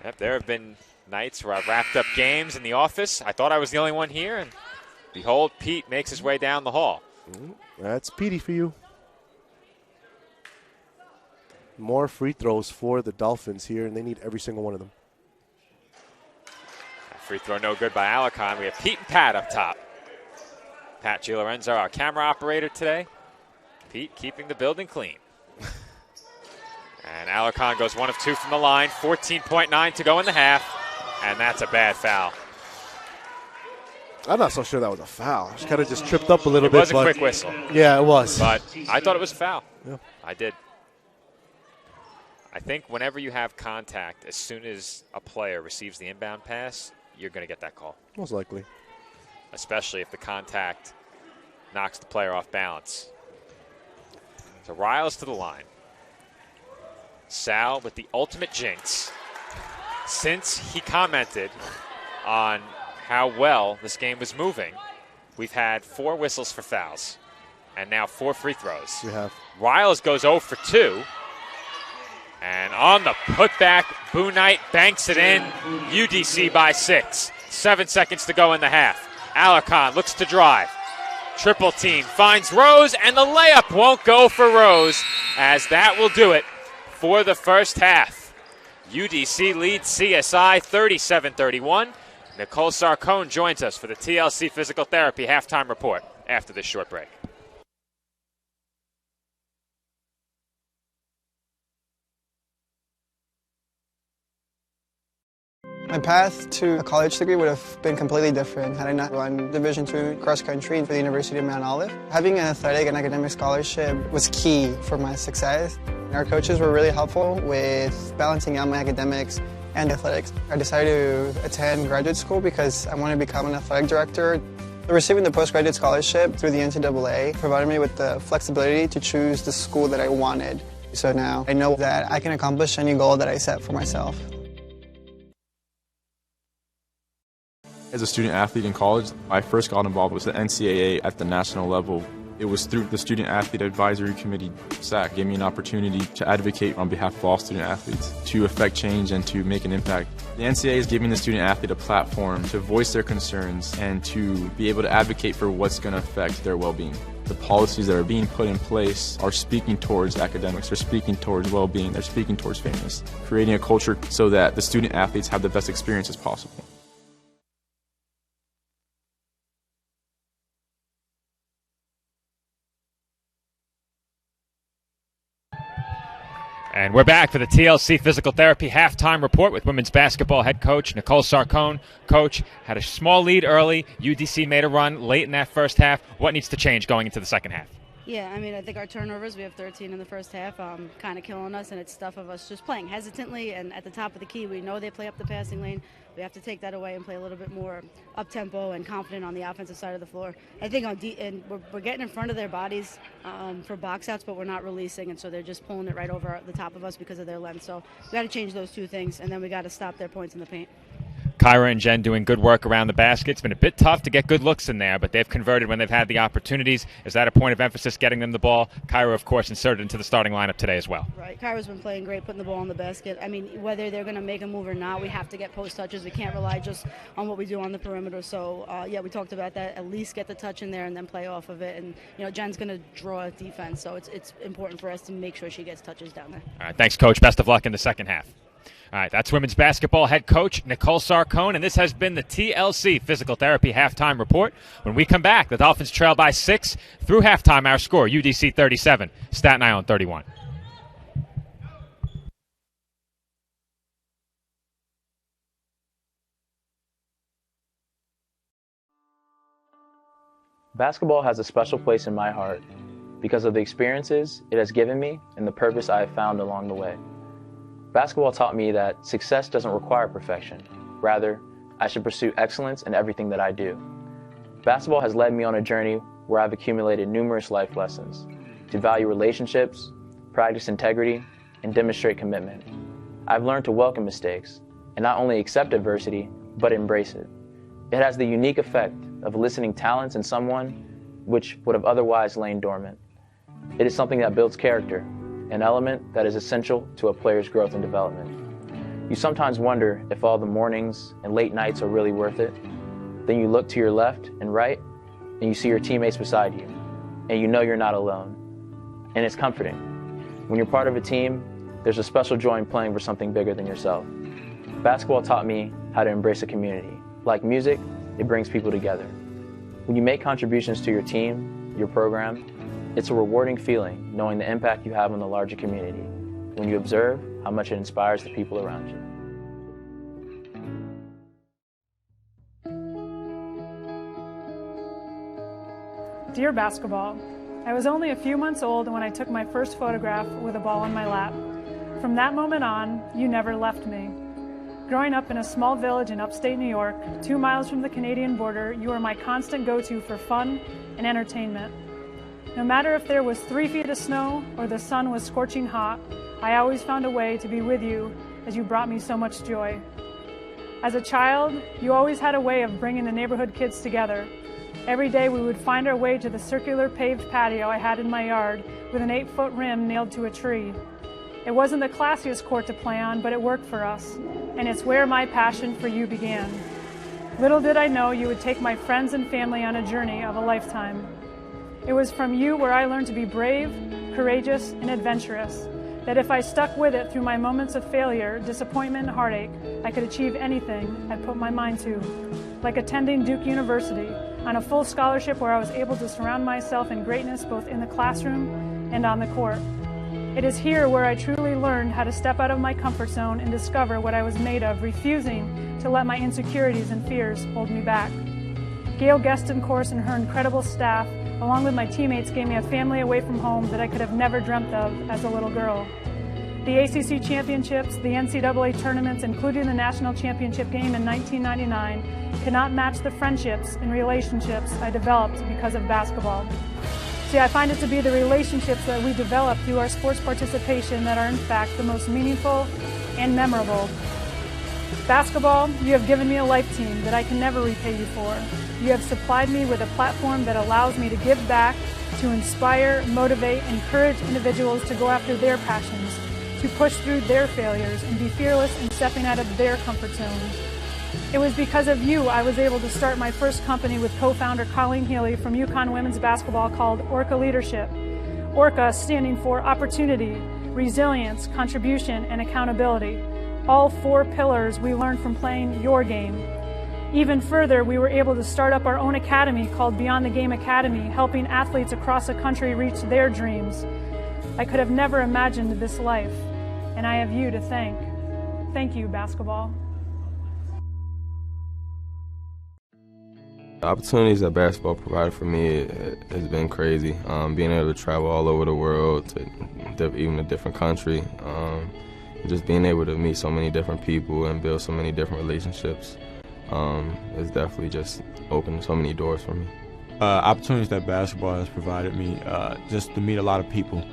Yep, there have been nights where I've wrapped up games in the office. I thought I was the only one here, and behold, Pete makes his way down the hall. That's Petey for you. More free throws for the Dolphins here, and they need every single one of them. Free throw no good by Alarcon. We have Pete and Pat up top. Pat Gilorenzo, our camera operator today. Pete keeping the building clean. And Alarcon goes 1 of 2 from the line. 14.9 to go in the half. And that's a bad foul. I'm not so sure that was a foul. She kind of just tripped up a little bit. It was a quick whistle. Yeah, it was. But I thought it was a foul. Yeah. I did. I think whenever you have contact, as soon as a player receives the inbound pass, you're going to get that call. Most likely. especially if the contact knocks the player off balance. So Riles to the line. Sal with the ultimate jinx. Since he commented on how well this game was moving, we've had 4 whistles for fouls and now 4 free throws. We have. Riles goes 0 for 2. And on the putback, Bouknight banks it in. UDC by 6. 7 seconds to go in the half. Alarcon looks to drive. Triple team finds Rose, and the layup won't go for Rose, as that will do it for the first half. UDC leads CSI 37-31. Nicole Sarcone joins us for the TLC Physical Therapy halftime report after this short break. My path to a college degree would have been completely different had I not run Division II cross country for the University of Mount Olive. Having an athletic and academic scholarship was key for my success. Our coaches were really helpful with balancing out my academics and athletics. I decided to attend graduate school because I wanted to become an athletic director. Receiving the postgraduate scholarship through the NCAA provided me with the flexibility to choose the school that I wanted. So now I know that I can accomplish any goal that I set for myself. As a student athlete in college, I first got involved with the NCAA at the national level. It was through the Student Athlete Advisory Committee, SAC, gave me an opportunity to advocate on behalf of all student athletes, to affect change and to make an impact. The NCAA is giving the student athlete a platform to voice their concerns and to be able to advocate for what's going to affect their well-being. The policies that are being put in place are speaking towards academics, they're speaking towards well-being, they're speaking towards fairness, creating a culture so that the student athletes have the best experiences possible. And we're back for the TLC Physical Therapy halftime report with women's basketball head coach Nicole Sarcone. Coach, had a small lead early. UDC made a run late in that first half. What needs to change going into the second half? Yeah, I mean, I think our turnovers, we have 13 in the first half, kind of killing us, and it's stuff of us just playing hesitantly and at the top of the key. We know they play up the passing lane. We have to take that away and play a little bit more up-tempo and confident on the offensive side of the floor. I think and we're getting in front of their bodies for box outs, but we're not releasing, and so they're just pulling it right over the top of us because of their length. So we got to change those two things, and then we got to stop their points in the paint. Kyra and Jen doing good work around the basket. It's been a bit tough to get good looks in there, but they've converted when they've had the opportunities. Is that a point of emphasis, getting them the ball? Kyra, of course, inserted into the starting lineup today as well. Right. Kyra's been playing great, putting the ball in the basket. I mean, whether they're going to make a move or not, we have to get post touches. We can't rely just on what we do on the perimeter. So, yeah, we talked about that. At least get the touch in there and then play off of it. And, you know, Jen's going to draw a defense, so it's important for us to make sure she gets touches down there. All right, thanks, Coach. Best of luck in the second half. All right, that's women's basketball head coach Nicole Sarcone, and this has been the TLC Physical Therapy halftime report. When we come back, the Dolphins trail by 6 through halftime. Our score, UDC 37, Staten Island 31. Basketball has a special place in my heart because of the experiences it has given me and the purpose I have found along the way. Basketball taught me that success doesn't require perfection. Rather, I should pursue excellence in everything that I do. Basketball has led me on a journey where I've accumulated numerous life lessons to value relationships, practice integrity, and demonstrate commitment. I've learned to welcome mistakes and not only accept adversity, but embrace it. It has the unique effect of eliciting talents in someone which would have otherwise lain dormant. It is something that builds character, an element that is essential to a player's growth and development. You sometimes wonder if all the mornings and late nights are really worth it. Then you look to your left and right, and you see your teammates beside you, and you know you're not alone. And it's comforting. When you're part of a team, there's a special joy in playing for something bigger than yourself. Basketball taught me how to embrace a community. Like music, it brings people together. When you make contributions to your team, your program, it's a rewarding feeling knowing the impact you have on the larger community when you observe how much it inspires the people around you. Dear basketball, I was only a few months old when I took my first photograph with a ball in my lap. From that moment on, you never left me. Growing up in a small village in upstate New York, 2 miles from the Canadian border, you were my constant go-to for fun and entertainment. No matter if there was 3 feet of snow or the sun was scorching hot, I always found a way to be with you as you brought me so much joy. As a child, you always had a way of bringing the neighborhood kids together. Every day we would find our way to the circular paved patio I had in my yard with an 8-foot rim nailed to a tree. It wasn't the classiest court to play on, but it worked for us, and it's where my passion for you began. Little did I know you would take my friends and family on a journey of a lifetime. It was from you where I learned to be brave, courageous, and adventurous, that if I stuck with it through my moments of failure, disappointment, and heartache, I could achieve anything I put my mind to. Like attending Duke University on a full scholarship where I was able to surround myself in greatness both in the classroom and on the court. It is here where I truly learned how to step out of my comfort zone and discover what I was made of, refusing to let my insecurities and fears hold me back. Gail Gestencourse and her incredible staff, along with my teammates, gave me a family away from home that I could have never dreamt of as a little girl. The ACC championships, the NCAA tournaments, including the national championship game in 1999, cannot match the friendships and relationships I developed because of basketball. See, I find it to be the relationships that we develop through our sports participation that are in fact the most meaningful and memorable. Basketball, you have given me a life team that I can never repay you for. You have supplied me with a platform that allows me to give back, to inspire, motivate, encourage individuals to go after their passions, to push through their failures and be fearless in stepping out of their comfort zone. It was because of you I was able to start my first company with co-founder Colleen Healy from UConn Women's Basketball called Orca Leadership. Orca standing for opportunity, resilience, contribution, and accountability. All 4 pillars we learned from playing your game. Even further, we were able to start up our own academy called Beyond the Game Academy, helping athletes across the country reach their dreams. I could have never imagined this life, and I have you to thank. Thank you, basketball. The opportunities that basketball provided for me has been crazy. Being able to travel all over the world, to even a different country, just being able to meet so many different people and build so many different relationships has definitely just opened so many doors for me. Opportunities that basketball has provided me, just to meet a lot of people,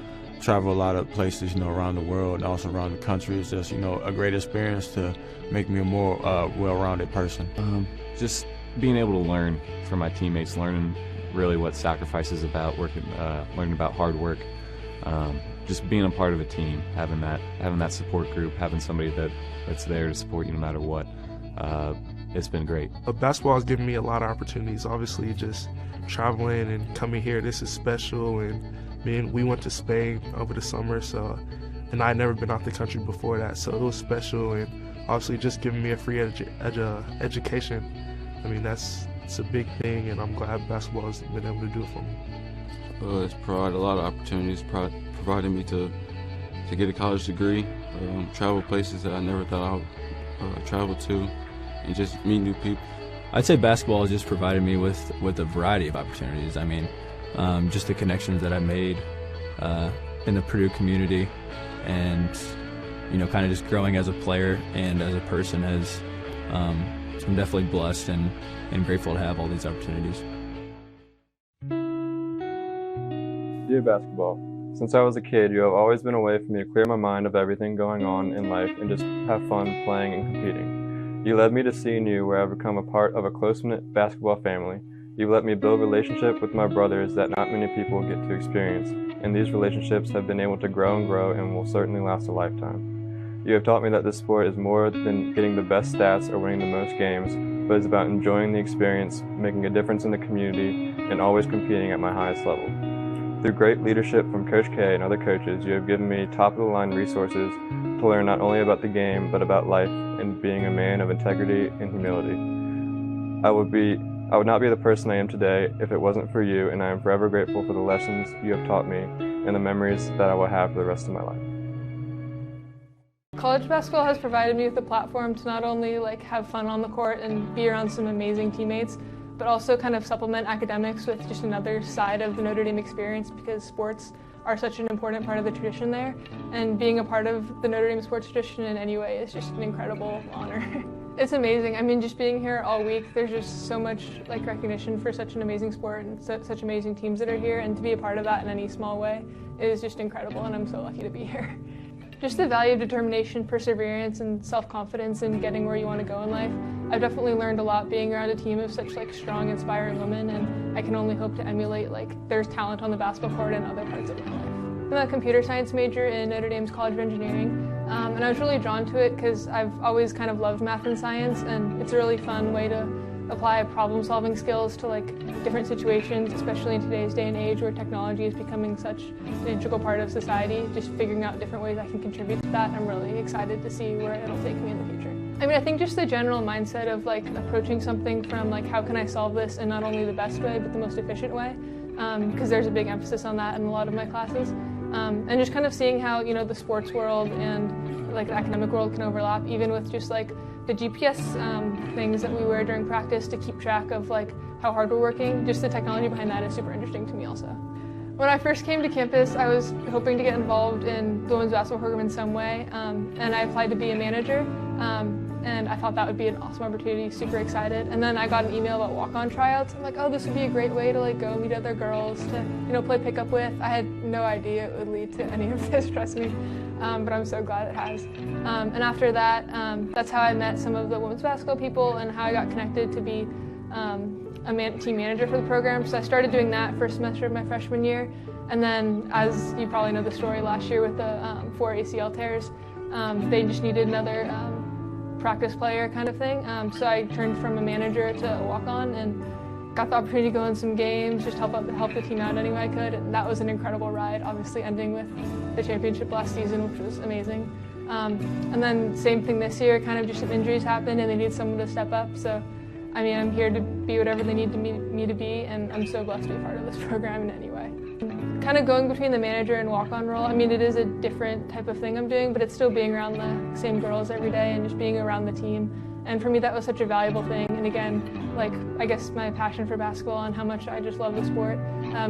travel a lot of places, around the world and also around the country. It's just, a great experience to make me a more well-rounded person. Just being able to learn from my teammates, learning really what sacrifice is about, learning about hard work, just being a part of a team, having that support group, having somebody that's there to support you no matter what. It's been great. Basketball has given me a lot of opportunities. Obviously, just traveling and coming here, this is special. And we went to Spain over the summer, and I'd never been out the country before that, so it was special. And obviously, just giving me a free education. I mean, it's a big thing, and I'm glad basketball has been able to do it for me. It's provided a lot of opportunities, provided me to get a college degree, travel places that I never thought I would travel to, and just meet new people. I'd say basketball has just provided me with a variety of opportunities. I mean, just the connections that I made in the Purdue community, and kind of just growing as a player and as a person has. I'm definitely blessed and grateful to have all these opportunities. Dear basketball, since I was a kid, you have always been a way for me to clear my mind of everything going on in life and just have fun playing and competing. You led me to seeing you where I've become a part of a close-knit basketball family. You've let me build relationship with my brothers that not many people get to experience, and these relationships have been able to grow and will certainly last a lifetime. You have taught me that this sport is more than getting the best stats or winning the most games, but it's about enjoying the experience, making a difference in the community, and always competing at my highest level. Through great leadership from Coach K and other coaches, you have given me top-of-the-line resources to learn not only about the game, but about life and being a man of integrity and humility. I would not be the person I am today if it wasn't for you, and I am forever grateful for the lessons you have taught me and the memories that I will have for the rest of my life. College basketball has provided me with a platform to not only have fun on the court and be around some amazing teammates, but also kind of supplement academics with just another side of the Notre Dame experience, because sports are such an important part of the tradition there. And being a part of the Notre Dame sports tradition in any way is just an incredible honor. It's amazing. I mean, just being here all week, there's just so much like recognition for such an amazing sport and such amazing teams that are here, and to be a part of that in any small way is just incredible, and I'm so lucky to be here. Just the value of determination, perseverance, and self-confidence in getting where you want to go in life. I've definitely learned a lot being around a team of such like strong, inspiring women, and I can only hope to emulate like there's talent on the basketball court in other parts of my life. I'm a computer science major in Notre Dame's College of Engineering, and I was really drawn to it because I've always kind of loved math and science, and it's a really fun way to apply problem-solving skills to like different situations, especially in today's day and age where technology is becoming such an integral part of society. Just figuring out different ways I can contribute to that, I'm really excited to see where it'll take me in the future. I mean, I think just the general mindset of like approaching something from like how can I solve this in not only the best way but the most efficient way, because there's a big emphasis on that in a lot of my classes, and just kind of seeing how, you know, the sports world and like the academic world can overlap, even with just like the GPS things that we wear during practice to keep track of like how hard we're working. Just the technology behind that is super interesting to me also. When I first came to campus, I was hoping to get involved in the women's basketball program in some way, and I applied to be a manager, and I thought that would be an awesome opportunity, super excited. And then I got an email about walk-on tryouts. I'm like, oh, this would be a great way to like go meet other girls to, you know, play pickup with. I had no idea it would lead to any of this, trust me, but I'm so glad it has. And after that, that's how I met some of the women's basketball people and how I got connected to be a team manager for the program. So I started doing that first semester of my freshman year, and then, as you probably know the story, last year with the 4 ACL tears, they just needed another practice player kind of thing. So I turned from a manager to a walk-on and got the opportunity to go in some games, just help the team out any way I could, and that was an incredible ride, obviously ending with the championship last season, which was amazing. And then same thing this year, kind of just some injuries happened and they needed someone to step up. So, I mean, I'm here to be whatever they need me to be, and I'm so blessed to be a part of this program in any way. Kind of going between the manager and walk-on role, I mean, it is a different type of thing I'm doing, but it's still being around the same girls every day and just being around the team. And for me, that was such a valuable thing. And again, like, I guess my passion for basketball and how much I just love the sport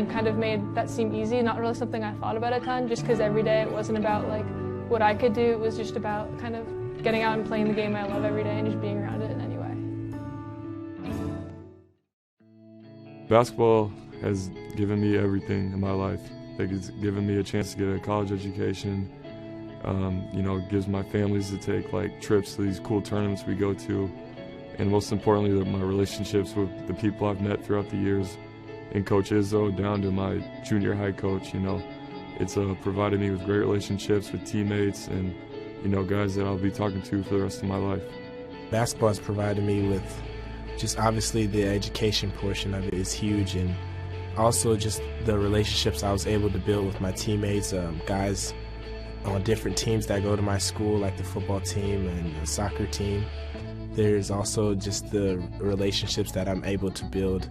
kind of made that seem easy. Not really something I thought about a ton, just because every day it wasn't about like what I could do. It was just about kind of getting out and playing the game I love every day and just being around it in any way. Basketball has given me everything in my life. Like, it's given me a chance to get a college education. You know, it gives my families to take like trips to these cool tournaments we go to, and most importantly, my relationships with the people I've met throughout the years, and Coach Izzo down to my junior high coach. You know, it's provided me with great relationships with teammates and, you know, guys that I'll be talking to for the rest of my life. Basketball has provided me with just obviously the education portion of it is huge, and also just the relationships I was able to build with my teammates, guys on different teams that go to my school, like the football team and the soccer team. There's also just the relationships that I'm able to build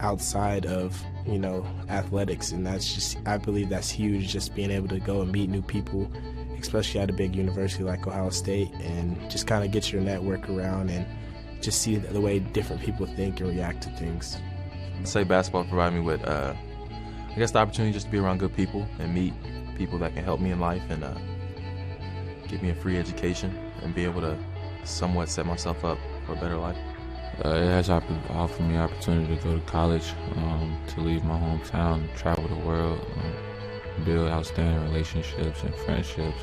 outside of, you know, athletics, and that's just, I believe that's huge, just being able to go and meet new people, especially at a big university like Ohio State, and just kind of get your network around and just see the way different people think and react to things. I'd say basketball provided me with, I guess, the opportunity just to be around good people and meet people that can help me in life and give me a free education and be able to somewhat set myself up for a better life. It has offered me the opportunity to go to college, to leave my hometown, travel the world, build outstanding relationships and friendships.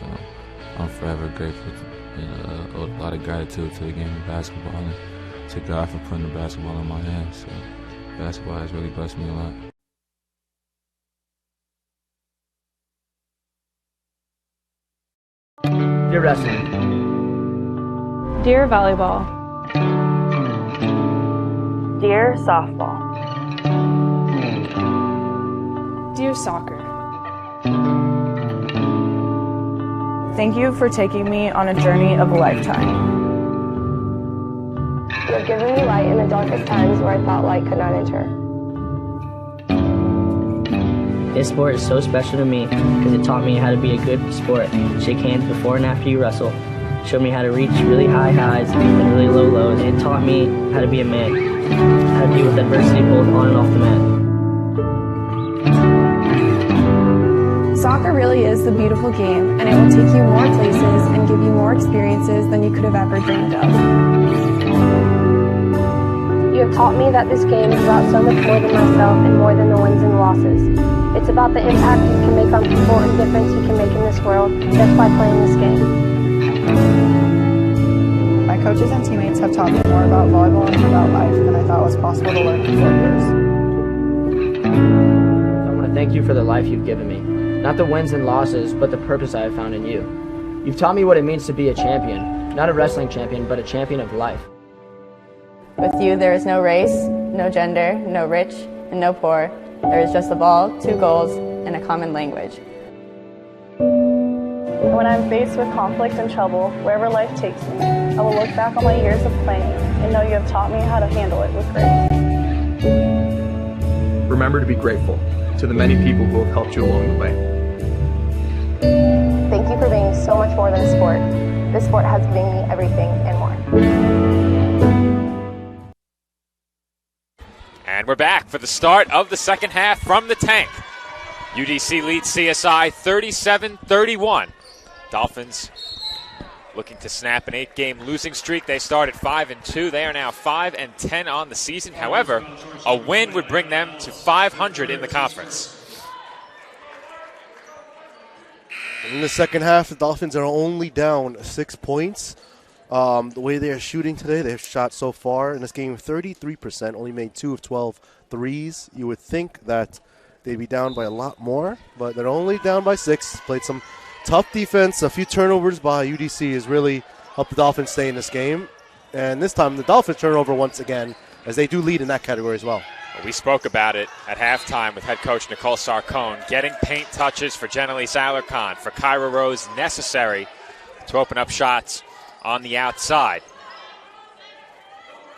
I'm forever grateful and owe a lot of gratitude to the game of basketball and to God for putting the basketball in my hands. So basketball has really blessed me a lot. Dear wrestling. Dear volleyball. Dear softball. Dear soccer. Thank you for taking me on a journey of a lifetime. You have given me light in the darkest times where I thought light could not enter. This sport is so special to me because it taught me how to be a good sport. Shake hands before and after you wrestle. Showed me how to reach really high highs and really low lows. It taught me how to be a man, how to deal with adversity both on and off the mat. Soccer really is a beautiful game, and it will take you more places and give you more experiences than you could have ever dreamed of. You have taught me that this game is about so much more than myself and more than the wins and losses. It's about the impact you can make on people and difference you can make in this world just by playing this game. My coaches and teammates have taught me more about volleyball and about life than I thought was possible to learn in 4 years. I want to thank you for the life you've given me. Not the wins and losses, but the purpose I have found in you. You've taught me what it means to be a champion. Not a wrestling champion, but a champion of life. With you, there is no race, no gender, no rich, and no poor. There is just a ball, 2 goals, and a common language. When I'm faced with conflict and trouble, wherever life takes me, I will look back on my years of playing and know you have taught me how to handle it with grace. Remember to be grateful to the many people who have helped you along the way. Thank you for being so much more than a sport. This sport has given me everything and more. And we're back for the start of the second half from the tank. UDC leads CSI 37-31. Dolphins looking to snap an 8-game losing streak. They started 5-2. They are now 5-10 on the season. However, a win would bring them to 500 in the conference. In the second half, the Dolphins are only down 6 points. The way they are shooting today, they've shot so far in this game 33%, only made 2 of 12 threes. You would think that they'd be down by a lot more, but they're only down by 6. Played some tough defense. A few turnovers by UDC has really helped the Dolphins stay in this game. And this time, the Dolphins turnover once again, as they do lead in that category as well. We spoke about it at halftime with head coach Nicole Sarcone. Getting paint touches for Jenelise Alarcon, for Kyra Rose, necessary to open up shots on the outside.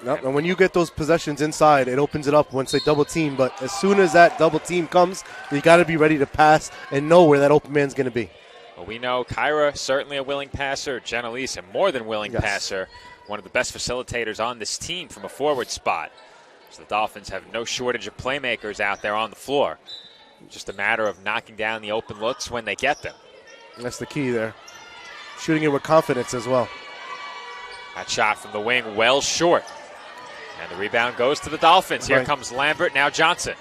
Yep, and when you get those possessions inside, it opens it up once they double team. But as soon as that double team comes, you got to be ready to pass and know where that open man's going to be. Well, we know Kyra, certainly a willing passer. Jenelise, a more than willing passer. One of the best facilitators on this team from a forward spot. So the Dolphins have no shortage of playmakers out there on the floor. Just a matter of knocking down the open looks when they get them. That's the key there. Shooting it with confidence as well. That shot from the wing well short. And the rebound goes to the Dolphins. Here comes Lambert, now Johnson.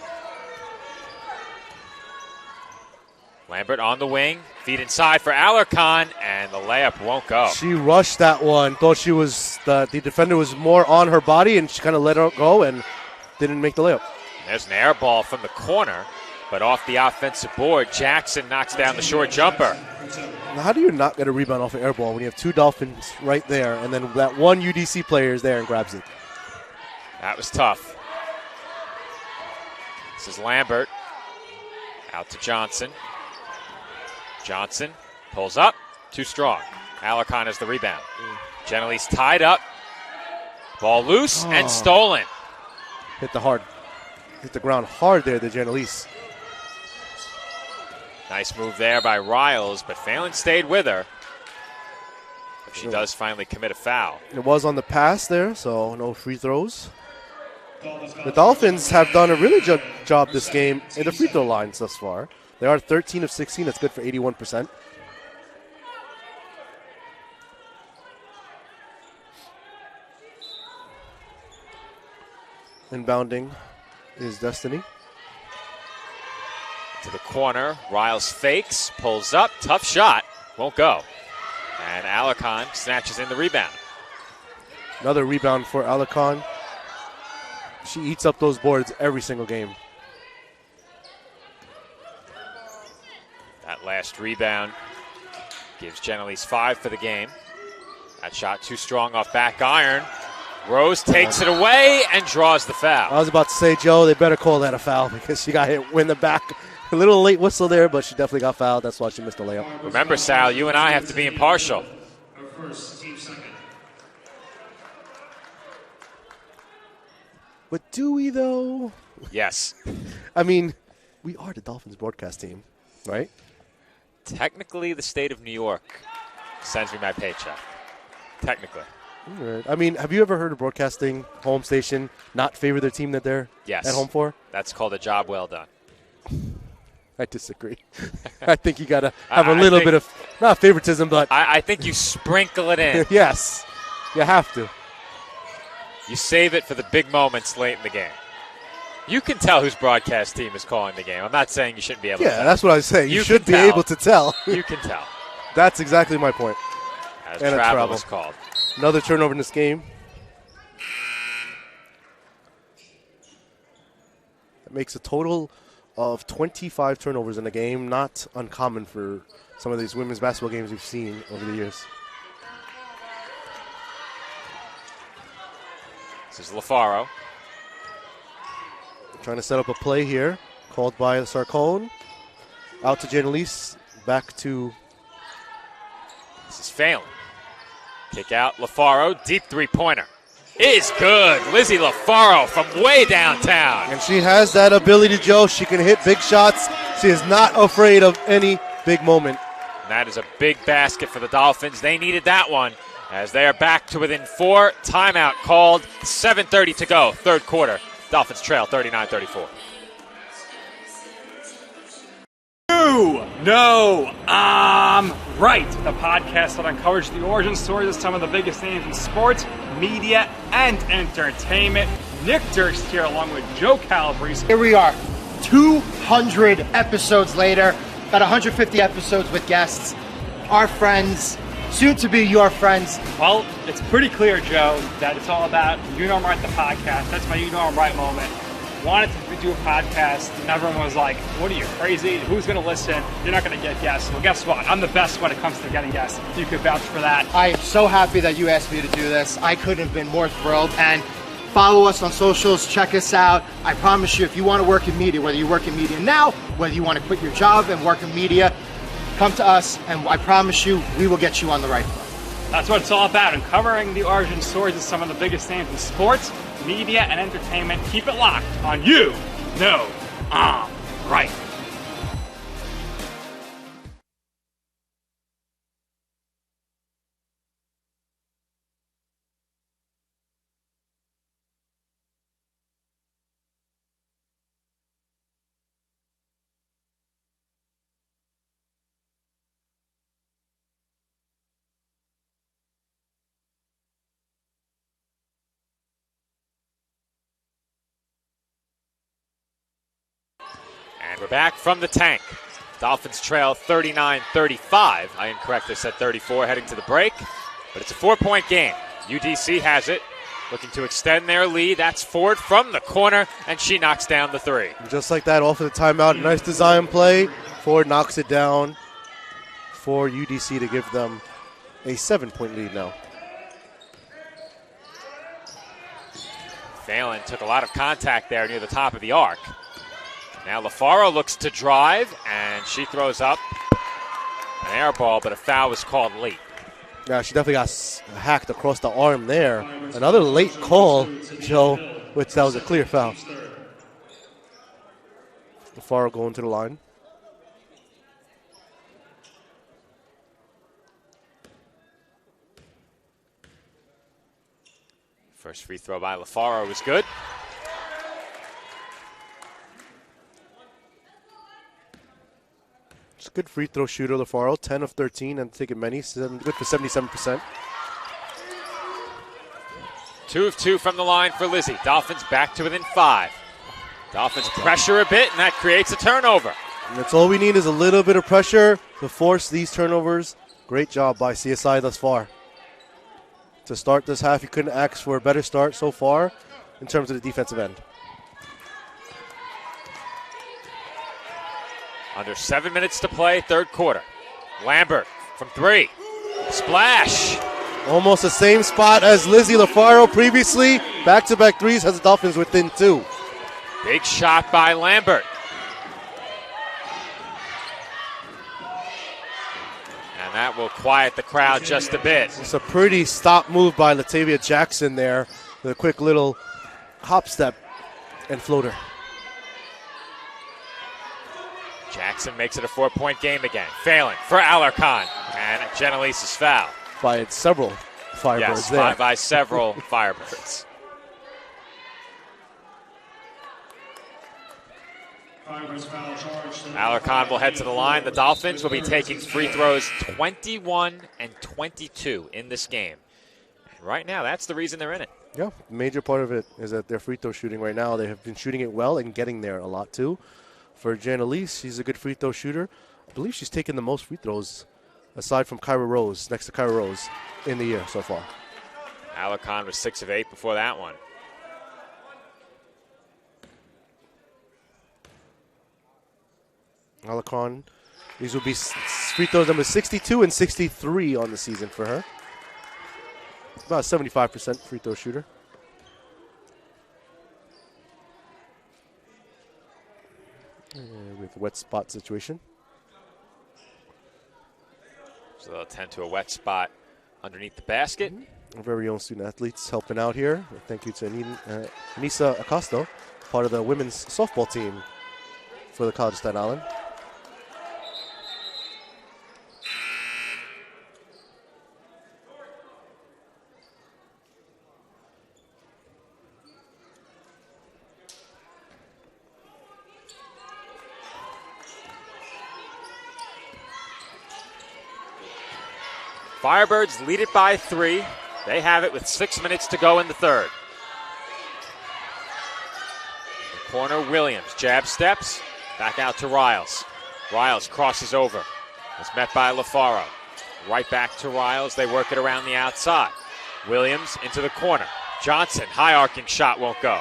Lambert on the wing, feed inside for Alarcon, and the layup won't go. She rushed that one, thought she was the defender was more on her body, and she kind of let her go and didn't make the layup. There's an air ball from the corner, but off the offensive board, Jackson knocks down the short jumper. Now, how do you not get a rebound off an air ball when you have 2 Dolphins right there, and then that one UDC player is there and grabs it? That was tough. This is Lambert. Out to Johnson. Johnson pulls up. Too strong. Alarcon has the rebound. Jenelise tied up. Ball loose and stolen. Hit the ground hard there, the Jenelise. Nice move there by Riles, but Phelan stayed with her. But she does finally commit a foul. It was on the pass there, so no free throws. The Dolphins have done a really good job this game in the free throw lines thus far. They are 13 of 16. That's good for 81%. Inbounding is Destiny. To the corner. Riles fakes, pulls up. Tough shot. Won't go. And Alarcon snatches in the rebound. Another rebound for Alarcon. She eats up those boards every single game. That last rebound gives Jenelise 5 for the game. That shot too strong off back iron. Rose takes it away and draws the foul. I was about to say, Joe, they better call that a foul because she got hit in the back. A little late whistle there, but she definitely got fouled. That's why she missed the layup. Remember, Sal, you and I have to be impartial. But do we, though? Yes. I mean, we are the Dolphins broadcast team, right? Technically, the state of New York sends me my paycheck. Technically. Right. I mean, have you ever heard a broadcasting home station not favor their team that they're Yes. at home for? That's called a job well done. I disagree. I think you got to have a little bit of, not favoritism, but. I think you sprinkle it in. Yes, you have to. You save it for the big moments late in the game. You can tell whose broadcast team is calling the game. I'm not saying you shouldn't be able to tell. Yeah, that's what I was saying. You should be tell. able to tell. You can tell. That's exactly my point. As and travel a travel is called. Another turnover in this game. That makes a total of 25 turnovers in a game. Not uncommon for some of these women's basketball games we've seen over the years. This is LaFaro. Trying to set up a play here. Called by Sarcone. Out to Janelise. Back to... This is Phelan. Kick out LaFaro. Deep three-pointer. Is good. Lizzie LaFaro from way downtown. And she has that ability, Joe. She can hit big shots. She is not afraid of any big moment. And that is a big basket for the Dolphins. They needed that one as they are back to within 4. Timeout called. 7:30 to go. Third quarter. Dolphins trail 39-34. You know I'm right. The podcast that uncovers the origin stories of some of the biggest names in sports, media, and entertainment. Nick Durst here along with Joe Calabrese. Here we are, 200 episodes later, about 150 episodes with guests, our friends, soon to be your friends. Well, it's pretty clear, Joe, that it's all about You Know I'm Right, the podcast. That's my You Know I'm Right moment. Wanted to do a podcast, and everyone was like, what are you, crazy? Who's going to listen? You're not going to get guests. Well, guess what? I'm the best when it comes to getting guests. You could vouch for that. I am so happy that you asked me to do this. I couldn't have been more thrilled. And follow us on socials. Check us out. I promise you, if you want to work in media, whether you work in media now, whether you want to quit your job and work in media, come to us, and I promise you, we will get you on the right foot. That's what it's all about, uncovering the origin stories of some of the biggest names in sports, media, and entertainment. Keep it locked on You Know I'm Right. And we're back from the tank. Dolphins trail 39-35. I incorrectly said 34 heading to the break. But it's a 4-point game. UDC has it. Looking to extend their lead. That's Ford from the corner, and she knocks down the three. And just like that, off of the timeout, nice design play. Ford knocks it down for UDC to give them a 7-point lead now. Phelan took a lot of contact there near the top of the arc. Now LaFaro looks to drive, and she throws up an air ball, but a foul was called late. Yeah, she definitely got hacked across the arm there. Another late call, Joe, which that was a clear foul. LaFaro going to the line. First free throw by LaFaro was good. It's a good free throw shooter, LaFaro. 10 of 13 and taking many. Good for 77%. 2 of 2 from the line for Lizzie. Dolphins back to within 5. Dolphins pressure a bit, and that creates a turnover. And that's all we need is a little bit of pressure to force these turnovers. Great job by CSI thus far. To start this half, you couldn't ask for a better start so far in terms of the defensive end. Under 7 minutes to play, third quarter. Lambert from 3. Splash. Almost the same spot as Lizzie LaFaro previously. Back-to-back threes has the Dolphins within 2. Big shot by Lambert. And that will quiet the crowd just a bit. It's a pretty stop move by Latavia Jackson there. The quick little hop step and floater. Jackson makes it a 4-point game again. Phelan for Alarcon. And Genelise is fouled. By several Firebirds there. By several Firebirds. Alarcon will head to the line. The Dolphins will be taking free throws 21 and 22 in this game. And right now, that's the reason they're in it. Yeah, major part of it is that their free throw shooting right now. They have been shooting it well and getting there a lot too. For Jannalise, she's a good free throw shooter. I believe she's taken the most free throws aside from Kyra Rose, next to Kyra Rose, in the year so far. Alarcon was 6 of 8 before that one. Alarcon, these will be free throws number 62 and 63 on the season for her. About a 75% free throw shooter. With wet spot situation. So they'll tend to a wet spot underneath the basket. Our very own student athletes helping out here. Thank you to Anissa Acosto, part of the women's softball team for the College of Staten Island. Firebirds lead it by 3. They have it with 6 minutes to go in the third. In the corner, Williams. Jab steps. Back out to Riles. Riles crosses over. Is met by LaFaro. Right back to Riles. They work it around the outside. Williams into the corner. Johnson, high arcing shot won't go.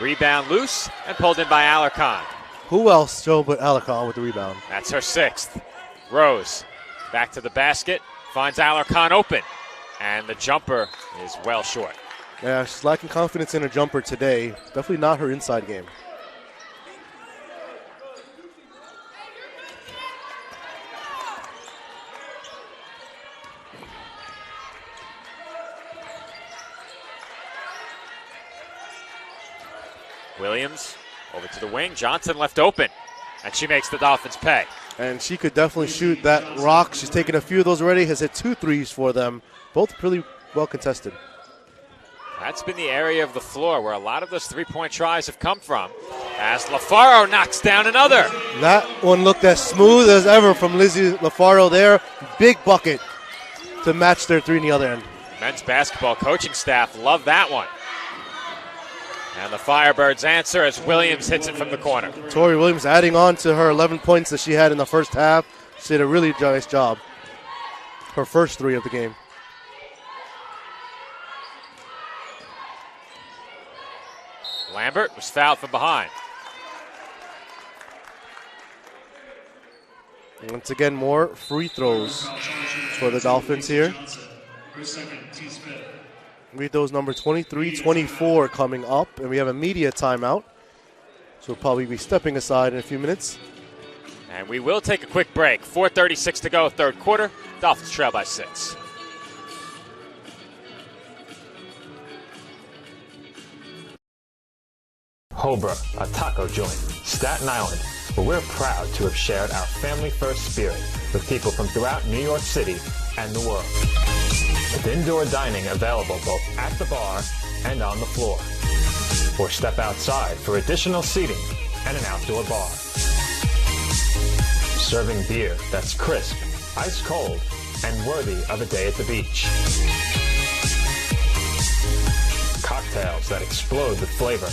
Rebound loose and pulled in by Alarcon. Who else, Joe, but Alarcon with the rebound? That's her 6th. Rose back to the basket. Finds Alarcon open, and the jumper is well short. Yeah, she's lacking confidence in her jumper today. Definitely not her inside game. Williams over to the wing. Johnson left open, and she makes the Dolphins pay. And she could definitely shoot that rock. She's taken a few of those already, has hit 2 threes for them. Both pretty well contested. That's been the area of the floor where a lot of those three-point tries have come from. As LaFaro knocks down another. That one looked as smooth as ever from Lizzie LaFaro there. Big bucket to match their 3 in the other end. Men's basketball coaching staff love that one. And the Firebirds answer as Williams hits it from the corner. Tori Williams adding on to her 11 points that she had in the first half. She did a really nice job. Her first 3 of the game. Lambert was fouled from behind. Once again, more free throws for the Dolphins here. Free throws number 23-24 coming up, and we have a media timeout. So we'll probably be stepping aside in a few minutes. And we will take a quick break. 4:36 to go, third quarter. Dolphins trail by 6. Hobra, a taco joint, Staten Island, where we're proud to have shared our family-first spirit with people from throughout New York City and the world. With indoor dining available both at the bar and on the floor. Or step outside for additional seating and an outdoor bar. Serving beer that's crisp, ice cold, and worthy of a day at the beach. Cocktails that explode with flavor.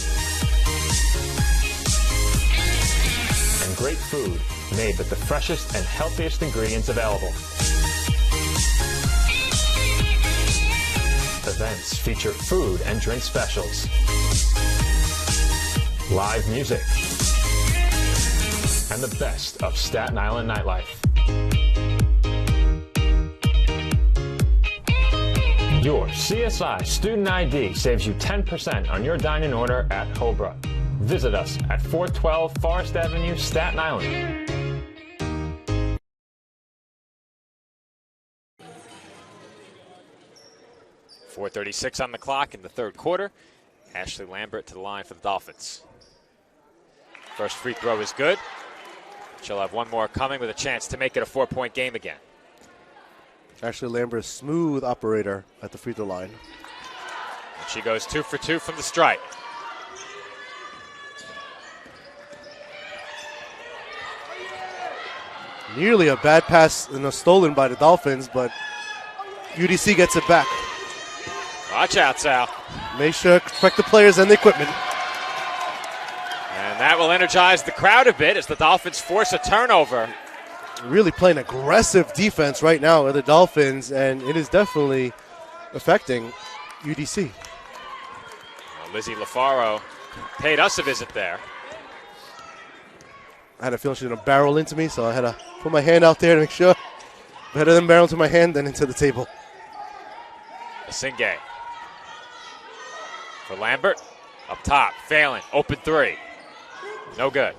And great food made with the freshest and healthiest ingredients available. Events feature food and drink specials, live music, and the best of Staten Island nightlife. Your CSI Student ID saves you 10% on your dine-in order at Hobra. Visit us at 412 Forest Avenue, Staten Island. .436 on the clock in the third quarter. Ashley Lambert to the line for the Dolphins. First free throw is good. She'll have one more coming with a chance to make it a 4-point game again. Ashley Lambert, a smooth operator at the free throw line. And she goes 2 for 2 from the stripe. Nearly a bad pass stolen by the Dolphins, but UDC gets it back. Watch out, Sal. Make sure to protect the players and the equipment. And that will energize the crowd a bit as the Dolphins force a turnover. Really playing aggressive defense right now with the Dolphins, and it is definitely affecting UDC. Lizzie LaFaro paid us a visit there. I had a feeling she was going to barrel into me, so I had to put my hand out there to make sure. Better than barrel into my hand than into the table. Masingay for Lambert. Up top, Phelan, open three. No good.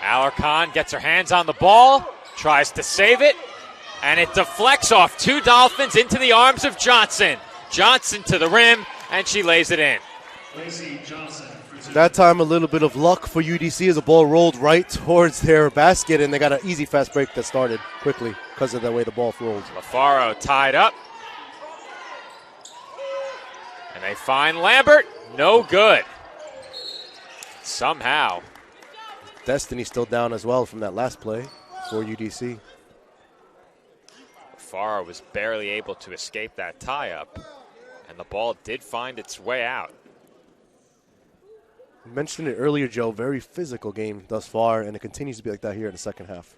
Alarcon gets her hands on the ball, tries to save it, and it deflects off two Dolphins into the arms of Johnson. Johnson to the rim, and she lays it in. That time, a little bit of luck for UDC as the ball rolled right towards their basket, and they got an easy fast break that started quickly because of the way the ball rolled. LaFaro tied up. And they find Lambert. No good. Somehow. Destiny still down as well from that last play for UDC. LaFaro was barely able to escape that tie-up, and the ball did find its way out. You mentioned it earlier, Joe. Very physical game thus far, and it continues to be like that here in the second half.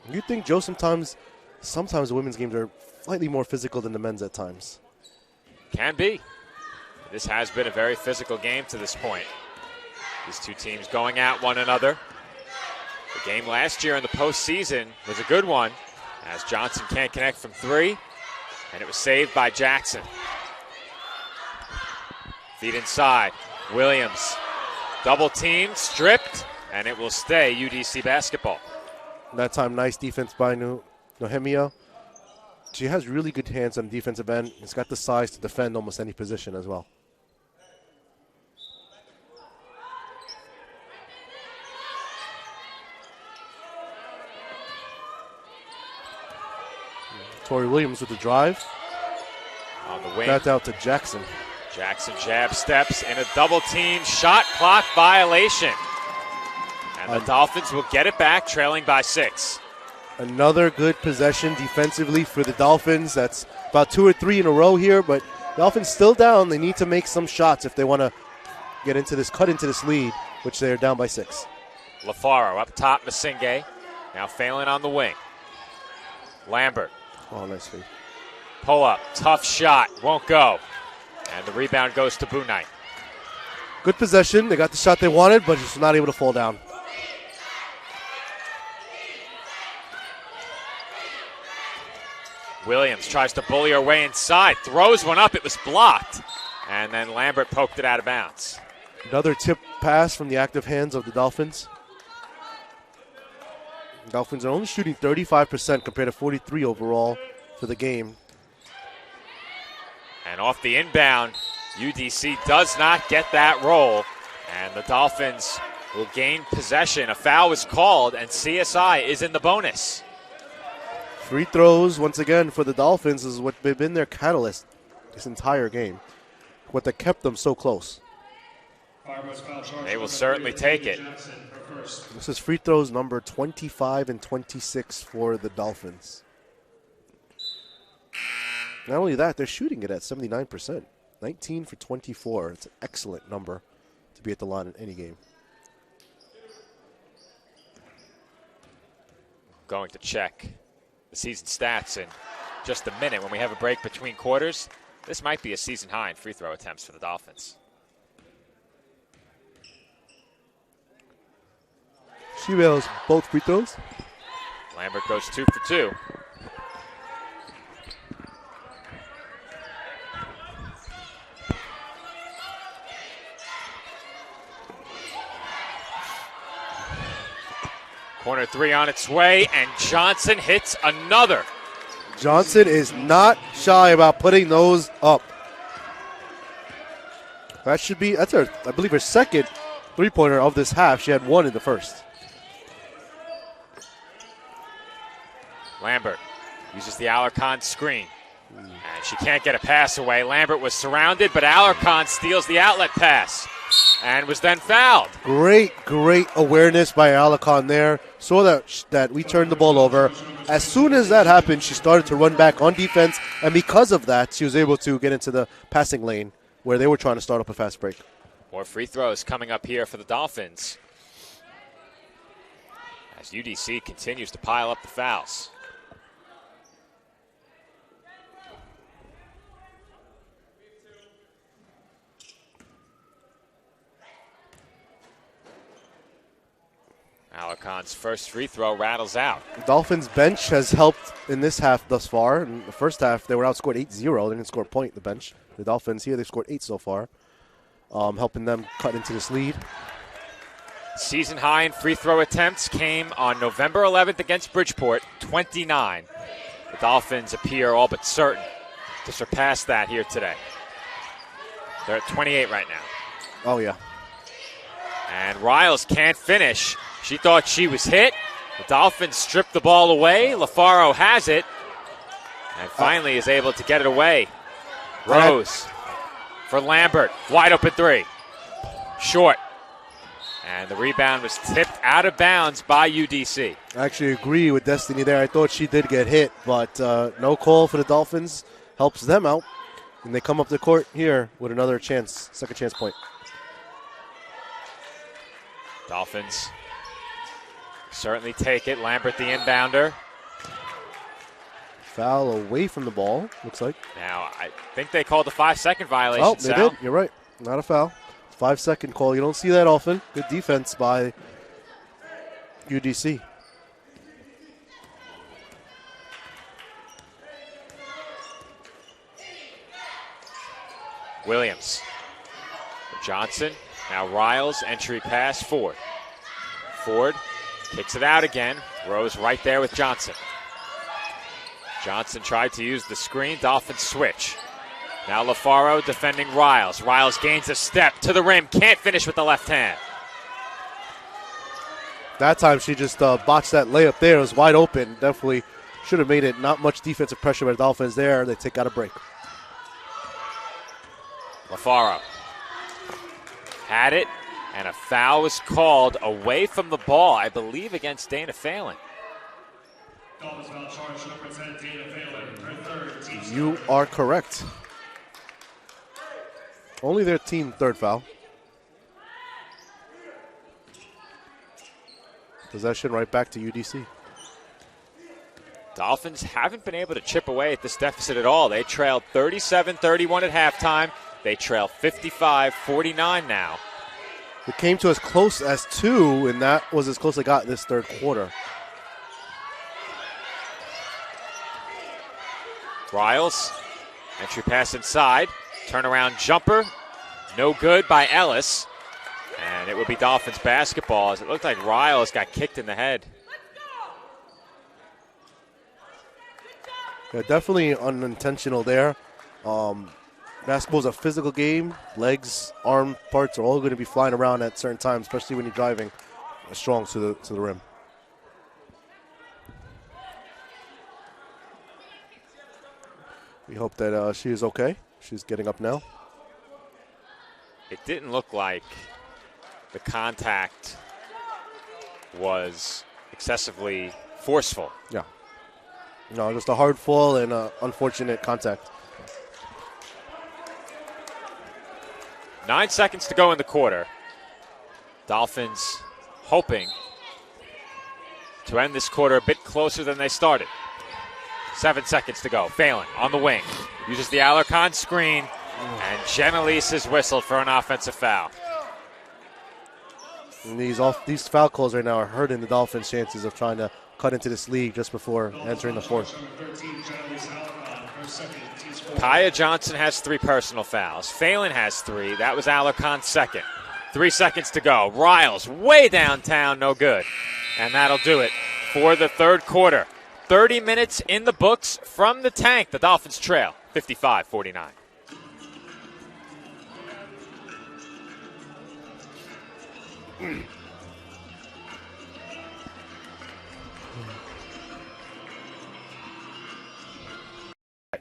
You think, Joe, sometimes the women's games are slightly more physical than the men's at times? Can be. This has been a very physical game to this point. These two teams going at one another. The game last year in the postseason was a good one, as Johnson can't connect from three, and it was saved by Jackson. Feed inside. Williams. Double team, stripped, and it will stay UDC basketball. That time, nice defense by Nohemia. She has really good hands on the defensive end. It's got the size to defend almost any position as well. Tori Williams with the drive. On the wing. Got out to Jackson. Jackson jab steps in a double team shot clock violation. And the Dolphins will get it back, trailing by 6. Another good possession defensively for the Dolphins. That's about 2 or 3 in a row here, but the Dolphins still down. They need to make some shots if they want to get into this, cut into this lead, which they are down by 6. LaFaro up top, Masingay. Now Phelan on the wing. Lambert. Oh, nice feed. Pull up, tough shot, won't go. And the rebound goes to Bunai. Good possession. They got the shot they wanted, but just not able to fall down. Williams tries to bully her way inside, throws one up, it was blocked. And then Lambert poked it out of bounds. Another tip pass from the active hands of the Dolphins. The Dolphins are only shooting 35% compared to 43 overall for the game. And off the inbound, UDC does not get that roll. And the Dolphins will gain possession. A foul was called, and CSI is in the bonus. Free throws, once again, for the Dolphins is what they've been their catalyst this entire game. What that kept them so close. They will certainly take it. This is free throws number 25 and 26 for the Dolphins. Not only that, they're shooting it at 79%. 19 for 24. It's an excellent number to be at the line in any game. Going to check the season stats in just a minute when we have a break between quarters. This might be a season high in free throw attempts for the Dolphins. She nails both free throws. Lambert goes 2 for 2. Corner 3 on its way, and Johnson hits another. Johnson is not shy about putting those up. That's her, I believe, her second three-pointer of this half. She had one in the first. Lambert uses the Alarcon screen. And she can't get a pass away. Lambert was surrounded, but Alarcon steals the outlet pass. and was then fouled. Great awareness by Alarcon there. Saw that we turned the ball over. As soon as that happened, she started to run back on defense, and because of that, she was able to get into the passing lane where they were trying to start up a fast break. More free throws coming up here for the Dolphins as UDC continues to pile up the fouls. Alarcon's first free throw rattles out. The Dolphins bench has helped in this half thus far. In the first half, they were outscored 8-0. They didn't score a point, the bench. The Dolphins here, they've scored 8 so far, helping them cut into this lead. Season high in free throw attempts came on November 11th against Bridgeport, 29. The Dolphins appear all but certain to surpass that here today. They're at 28 right now. Oh, yeah. And Riles can't finish. She thought she was hit. The Dolphins stripped the ball away. LaFaro has it and finally is able to get it away. Rose for Lambert. Wide open three. Short. And the rebound was tipped out of bounds by UDC. I actually agree with Destiny there. I thought she did get hit, but no call for the Dolphins helps them out. And they come up the court here with another chance, second chance point. Dolphins certainly take it. Lambert the inbounder. Foul away from the ball, looks like. Now, I think they called the 5-second violation. Oh, they did. You're right. Not a foul. 5-second call. You don't see that often. Good defense by UDC. Williams. For Johnson. Now Riles, entry pass, Ford. Ford kicks it out again. Rose right there with Johnson. Johnson tried to use the screen. Dolphins switch. Now LaFaro defending Riles. Riles gains a step to the rim. Can't finish with the left hand. That time she just botched that layup there. It was wide open. Definitely should have made it. Not much defensive pressure by the Dolphins there. They take out a break. LaFaro had it, and a foul was called away from the ball, I believe, against Dana Phelan. You are correct. Only their team third foul. Possession right back to UDC. Dolphins haven't been able to chip away at this deficit at all. They trailed 37-31 at halftime. They trail 55-49 now. It came to as close as 2, and that was as close as they got this third quarter. Riles, entry pass inside. Turnaround jumper, no good by Ellis. And it would be Dolphins basketball as it looked like Riles got kicked in the head. Yeah, definitely unintentional there. Basketball's a physical game. Legs, arm parts are all going to be flying around at certain times, especially when you're driving strong to the rim. We hope that she is okay. She's getting up now. It didn't look like the contact was excessively forceful. Yeah. No, just a hard fall and unfortunate contact. 9 seconds to go in the quarter. Dolphins hoping to end this quarter a bit closer than they started. 7 seconds to go. Phelan on the wing. Uses the Alarcon screen, and Genelise is whistled for an offensive foul. And these foul calls right now are hurting the Dolphins' chances of trying to cut into this league just before entering the fourth. Kaya Johnson has 3 personal fouls. Phelan has 3. That was Alarcon's second. 3 seconds to go. Riles way downtown, no good. And that'll do it for the third quarter. 30 minutes in the books from the tank. The Dolphins trail 55-49.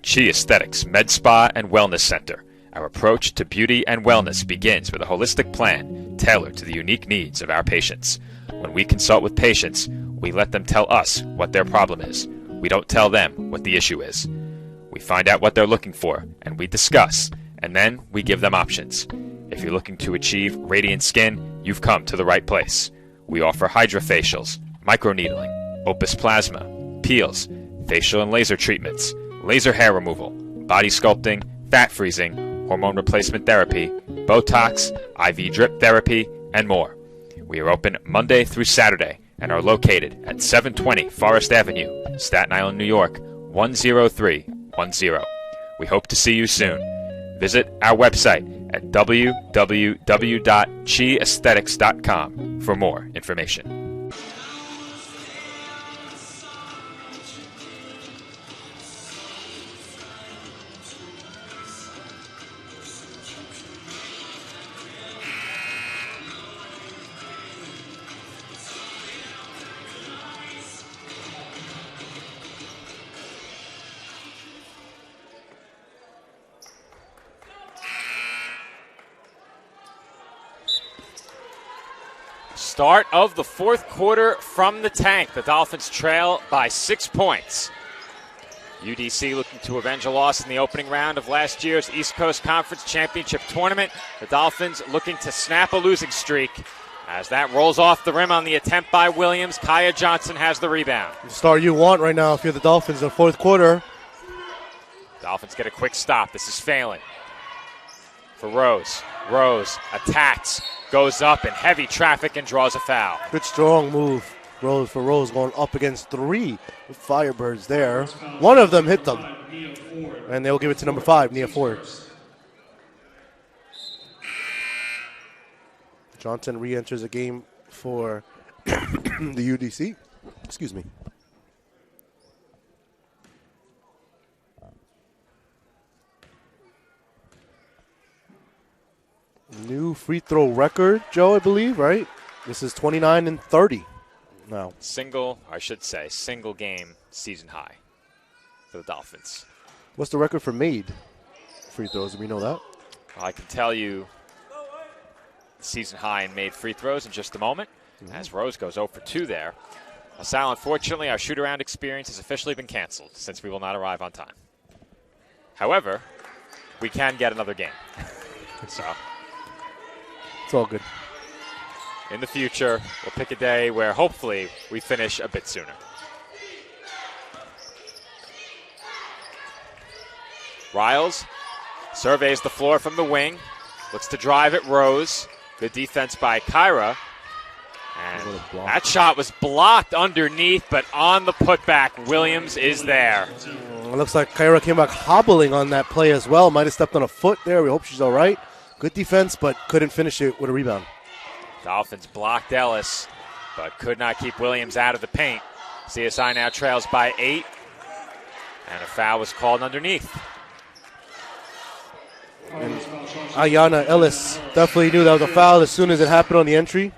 Chi Aesthetics Med Spa and Wellness Center. Our approach to beauty and wellness begins with a holistic plan tailored to the unique needs of our patients. When we consult with patients, we let them tell us what their problem is. We don't tell them what the issue is. We find out what they're looking for, and we discuss, and then we give them options. If you're looking to achieve radiant skin, you've come to the right place. We offer hydrofacials, microneedling, Opus Plasma, peels, facial and laser treatments, laser hair removal, body sculpting, fat freezing, hormone replacement therapy, Botox, IV drip therapy, and more. We are open Monday through Saturday and are located at 720 Forest Avenue, Staten Island, New York, 10310. We hope to see you soon. Visit our website at www.chiaesthetics.com for more information. Start of the fourth quarter from the tank. The Dolphins trail by 6 points. UDC looking to avenge a loss in the opening round of last year's East Coast Conference Championship Tournament. The Dolphins looking to snap a losing streak. As that rolls off the rim on the attempt by Williams, Kaya Johnson has the rebound. The start you want right now if you're the Dolphins in the fourth quarter. Dolphins get a quick stop. This is Phelan for Rose. Rose attacks, goes up in heavy traffic and draws a foul. Good strong move. Rose going up against 3 Firebirds there. One of them hit them. And they'll give it to number 5, Nia Ford. Johnson re-enters the game for the UDC. Excuse me. New free throw record, Joe, I believe, right? This is 29 and 30 now. Single game season high for the Dolphins. What's the record for made free throws? Do we know that? Well, I can tell you season high in made free throws in just a moment, as Rose goes 0 for 2 there. Sal, unfortunately, our shoot-around experience has officially been canceled since we will not arrive on time. However, we can get another game. So it's all good. In the future, we'll pick a day where hopefully we finish a bit sooner. Riles surveys the floor from the wing, looks to drive at Rose. Good defense by Kyra. And that shot was blocked underneath, but on the putback, Williams is there. It looks like Kyra came back hobbling on that play as well. Might have stepped on a foot there. We hope she's all right. Good defense, but couldn't finish it with a rebound. Dolphins blocked Ellis, but could not keep Williams out of the paint. CSI now trails by 8, and a foul was called underneath. And Ayanna Ellis definitely knew that was a foul as soon as it happened on the entry.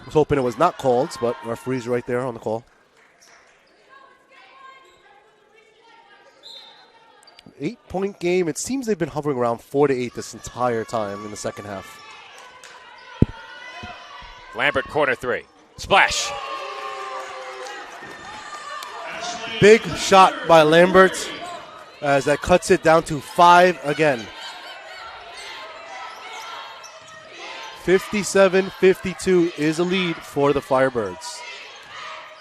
Was hoping it was not called, but referee's right there on the call. 8-point game. It seems they've been hovering around 4 to 8 this entire time in the second half. Lambert, corner 3. Splash. Big shot by Lambert as that cuts it down to 5 again. 57-52 is a lead for the Firebirds.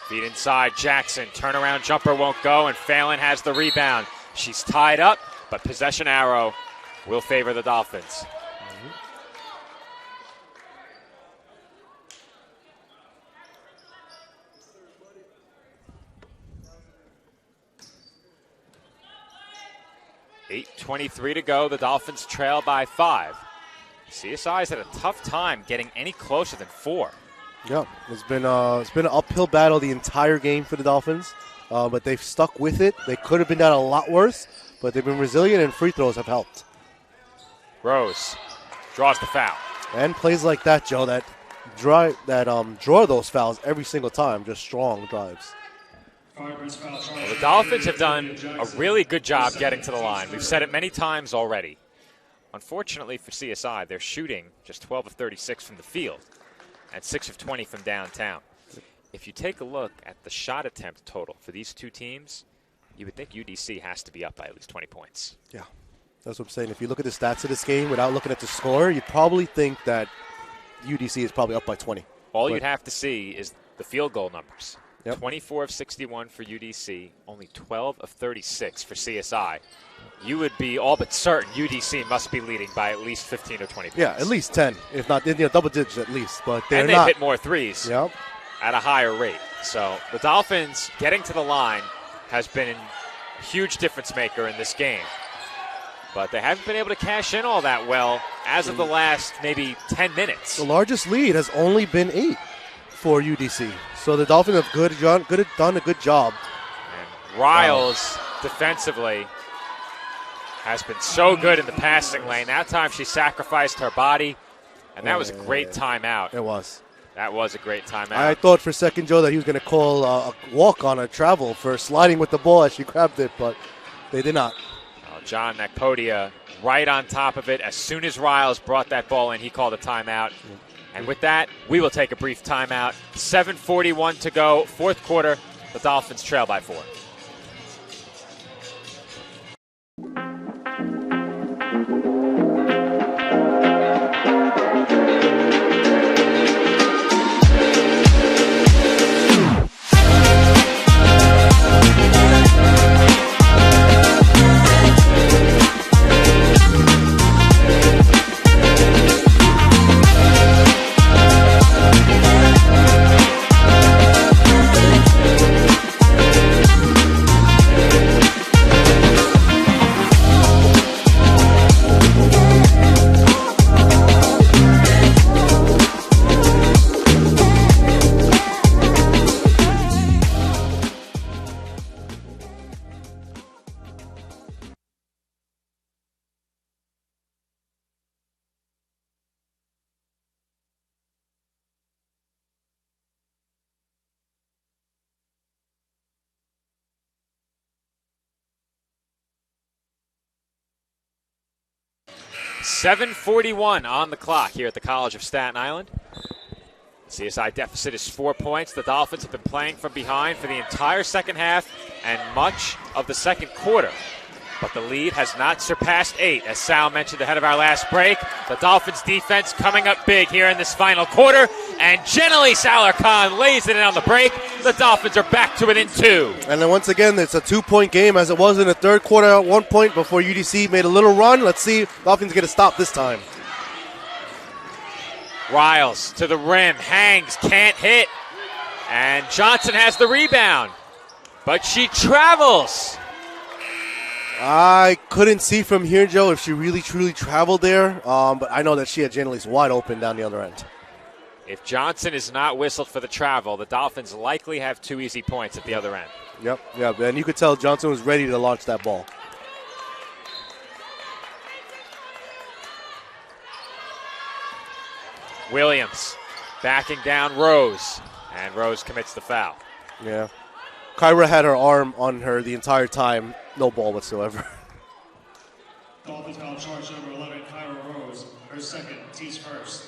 Feed inside, Jackson. Turnaround jumper won't go, and Phelan has the rebound. She's tied up, but possession arrow will favor the Dolphins. .8:23 to go. The Dolphins trail by 5. CSI has had a tough time getting any closer than 4. Yeah, it's been an uphill battle the entire game for the Dolphins, but they've stuck with it. They could have been down a lot worse, but they've been resilient, and free throws have helped. Rose draws the foul. And plays like that, Joe, that draw those fouls every single time, just strong drives. Well, the Dolphins have done a really good job getting to the line. We've said it many times already. unfortunately for CSI, they're shooting just 12 of 36 from the field and 6 of 20 from downtown. If you take a look at the shot attempt total for these two teams, you would think UDC has to be up by at least 20 points. Yeah, that's what I'm saying. If you look at the stats of this game without looking at the score, you'd probably think that UDC is probably up by 20. All you'd have to see is the field goal numbers. Yep. 24 of 61 for UDC, only 12 of 36 for CSI. You would be all but certain UDC must be leading by at least 15 or 20 points. Yeah, at least 10, if not double digits at least. But they're and they've not. hit more threes at a higher rate. So the Dolphins getting to the line has been a huge difference maker in this game. But they haven't been able to cash in all that well as of the last maybe 10 minutes. The largest lead has only been 8 for UDC. So the Dolphins have done a good job. And Riles defensively has been so good in the passing lane. That time she sacrificed her body, and that was a great timeout. It was. That was a great timeout. I thought for a second, Joe, that he was going to call a walk on a travel for sliding with the ball as she grabbed it, but they did not. John Nakpodia right on top of it. As soon as Riles brought that ball in, he called a timeout. And with that, we will take a brief timeout. 7:41 to go, fourth quarter. The Dolphins trail by 4. .41 on the clock here at the College of Staten Island. The CSI deficit is 4 points. The Dolphins have been playing from behind for the entire second half and much of the second quarter. But the lead has not surpassed 8, as Sal mentioned ahead of our last break. The Dolphins defense coming up big here in this final quarter. And Jenely Salar-Khan lays it in on the break. The Dolphins are back to within 2. And then once again, it's a 2-point game as it was in the third quarter at 1 point before UDC made a little run. Let's see if Dolphins get a stop this time. Riles to the rim, hangs, can't hit. And Johnson has the rebound. But she travels. I couldn't see from here, Joe, if she really, truly traveled there. But I know that she had Jenely's wide open down the other end. If Johnson is not whistled for the travel, the Dolphins likely have 2 easy points at the other end. Yep, and you could tell Johnson was ready to launch that ball. Williams backing down Rose, and Rose commits the foul. Yeah. Kyra had her arm on her the entire time. No ball whatsoever. Dolphins foul charge number 11, Kyra Rose. Her second, tees first.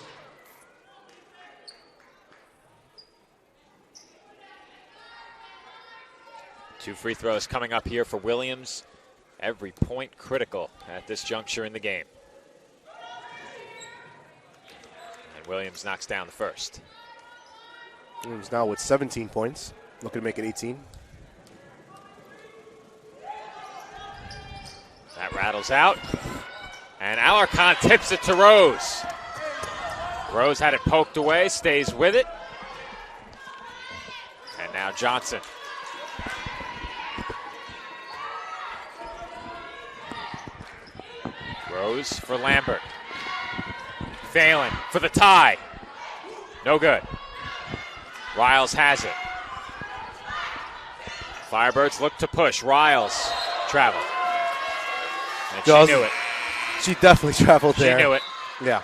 Two free throws coming up here for Williams. Every point critical at this juncture in the game. And Williams knocks down the first. Williams now with 17 points. Looking to make it 18. That rattles out. And Alarcon tips it to Rose. Rose had it poked away, stays with it. And now Johnson. Rose for Lambert. Phelan for the tie. No good. Riles has it. Firebirds look to push. Riles traveled. And she knew it. She definitely traveled there. She knew it. Yeah.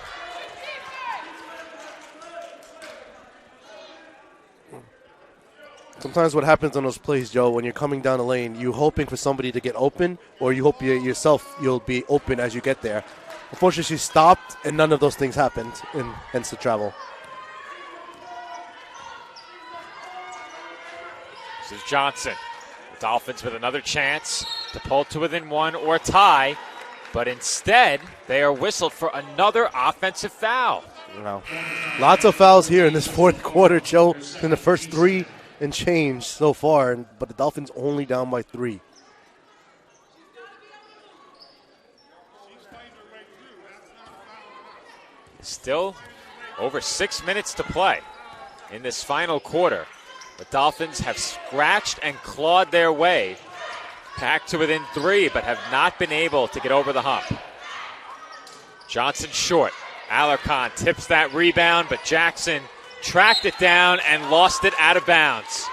Sometimes what happens on those plays, Joe, when you're coming down the lane, you're hoping for somebody to get open, or you hope you'll be open as you get there. Unfortunately, she stopped, and none of those things happened, and hence the travel. This is Johnson. The Dolphins with another chance to pull to within one or tie, but instead they are whistled for another offensive foul. Wow. Lots of fouls here in this fourth quarter, Joe, in the first 3 and change so far, but the Dolphins only down by 3. Still over 6 minutes to play in this final quarter. The Dolphins have scratched and clawed their way back to within 3, but have not been able to get over the hump. Johnson short. Alarcon tips that rebound, but Jackson tracked it down and lost it out of bounds.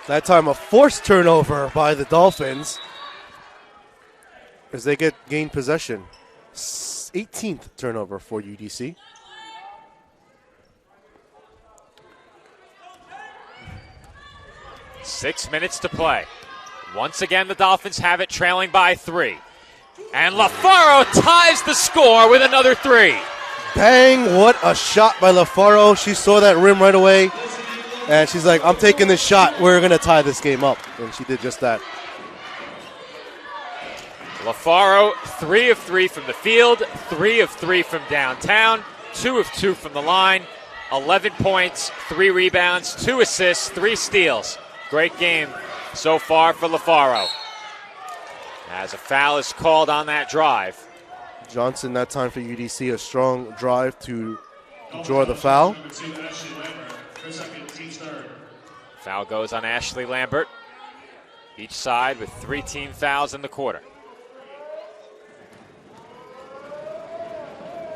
That time a forced turnover by the Dolphins as they gain possession. 18th turnover for UDC. Six minutes to play. Once again, the Dolphins have it trailing by 3. And LaFaro ties the score with another 3. Bang, what a shot by LaFaro. She saw that rim right away, and she's like, I'm taking this shot. We're going to tie this game up. And she did just that. LaFaro, 3 of 3 from the field, 3 of 3 from downtown, 2 of 2 from the line, 11 points, 3 rebounds, 2 assists, 3 steals. Great game so far for LaFaro. As a foul is called on that drive. Johnson, that time for UDC, a strong drive to draw the foul. Foul goes on Ashley Lambert. Each side with 3 team fouls in the quarter.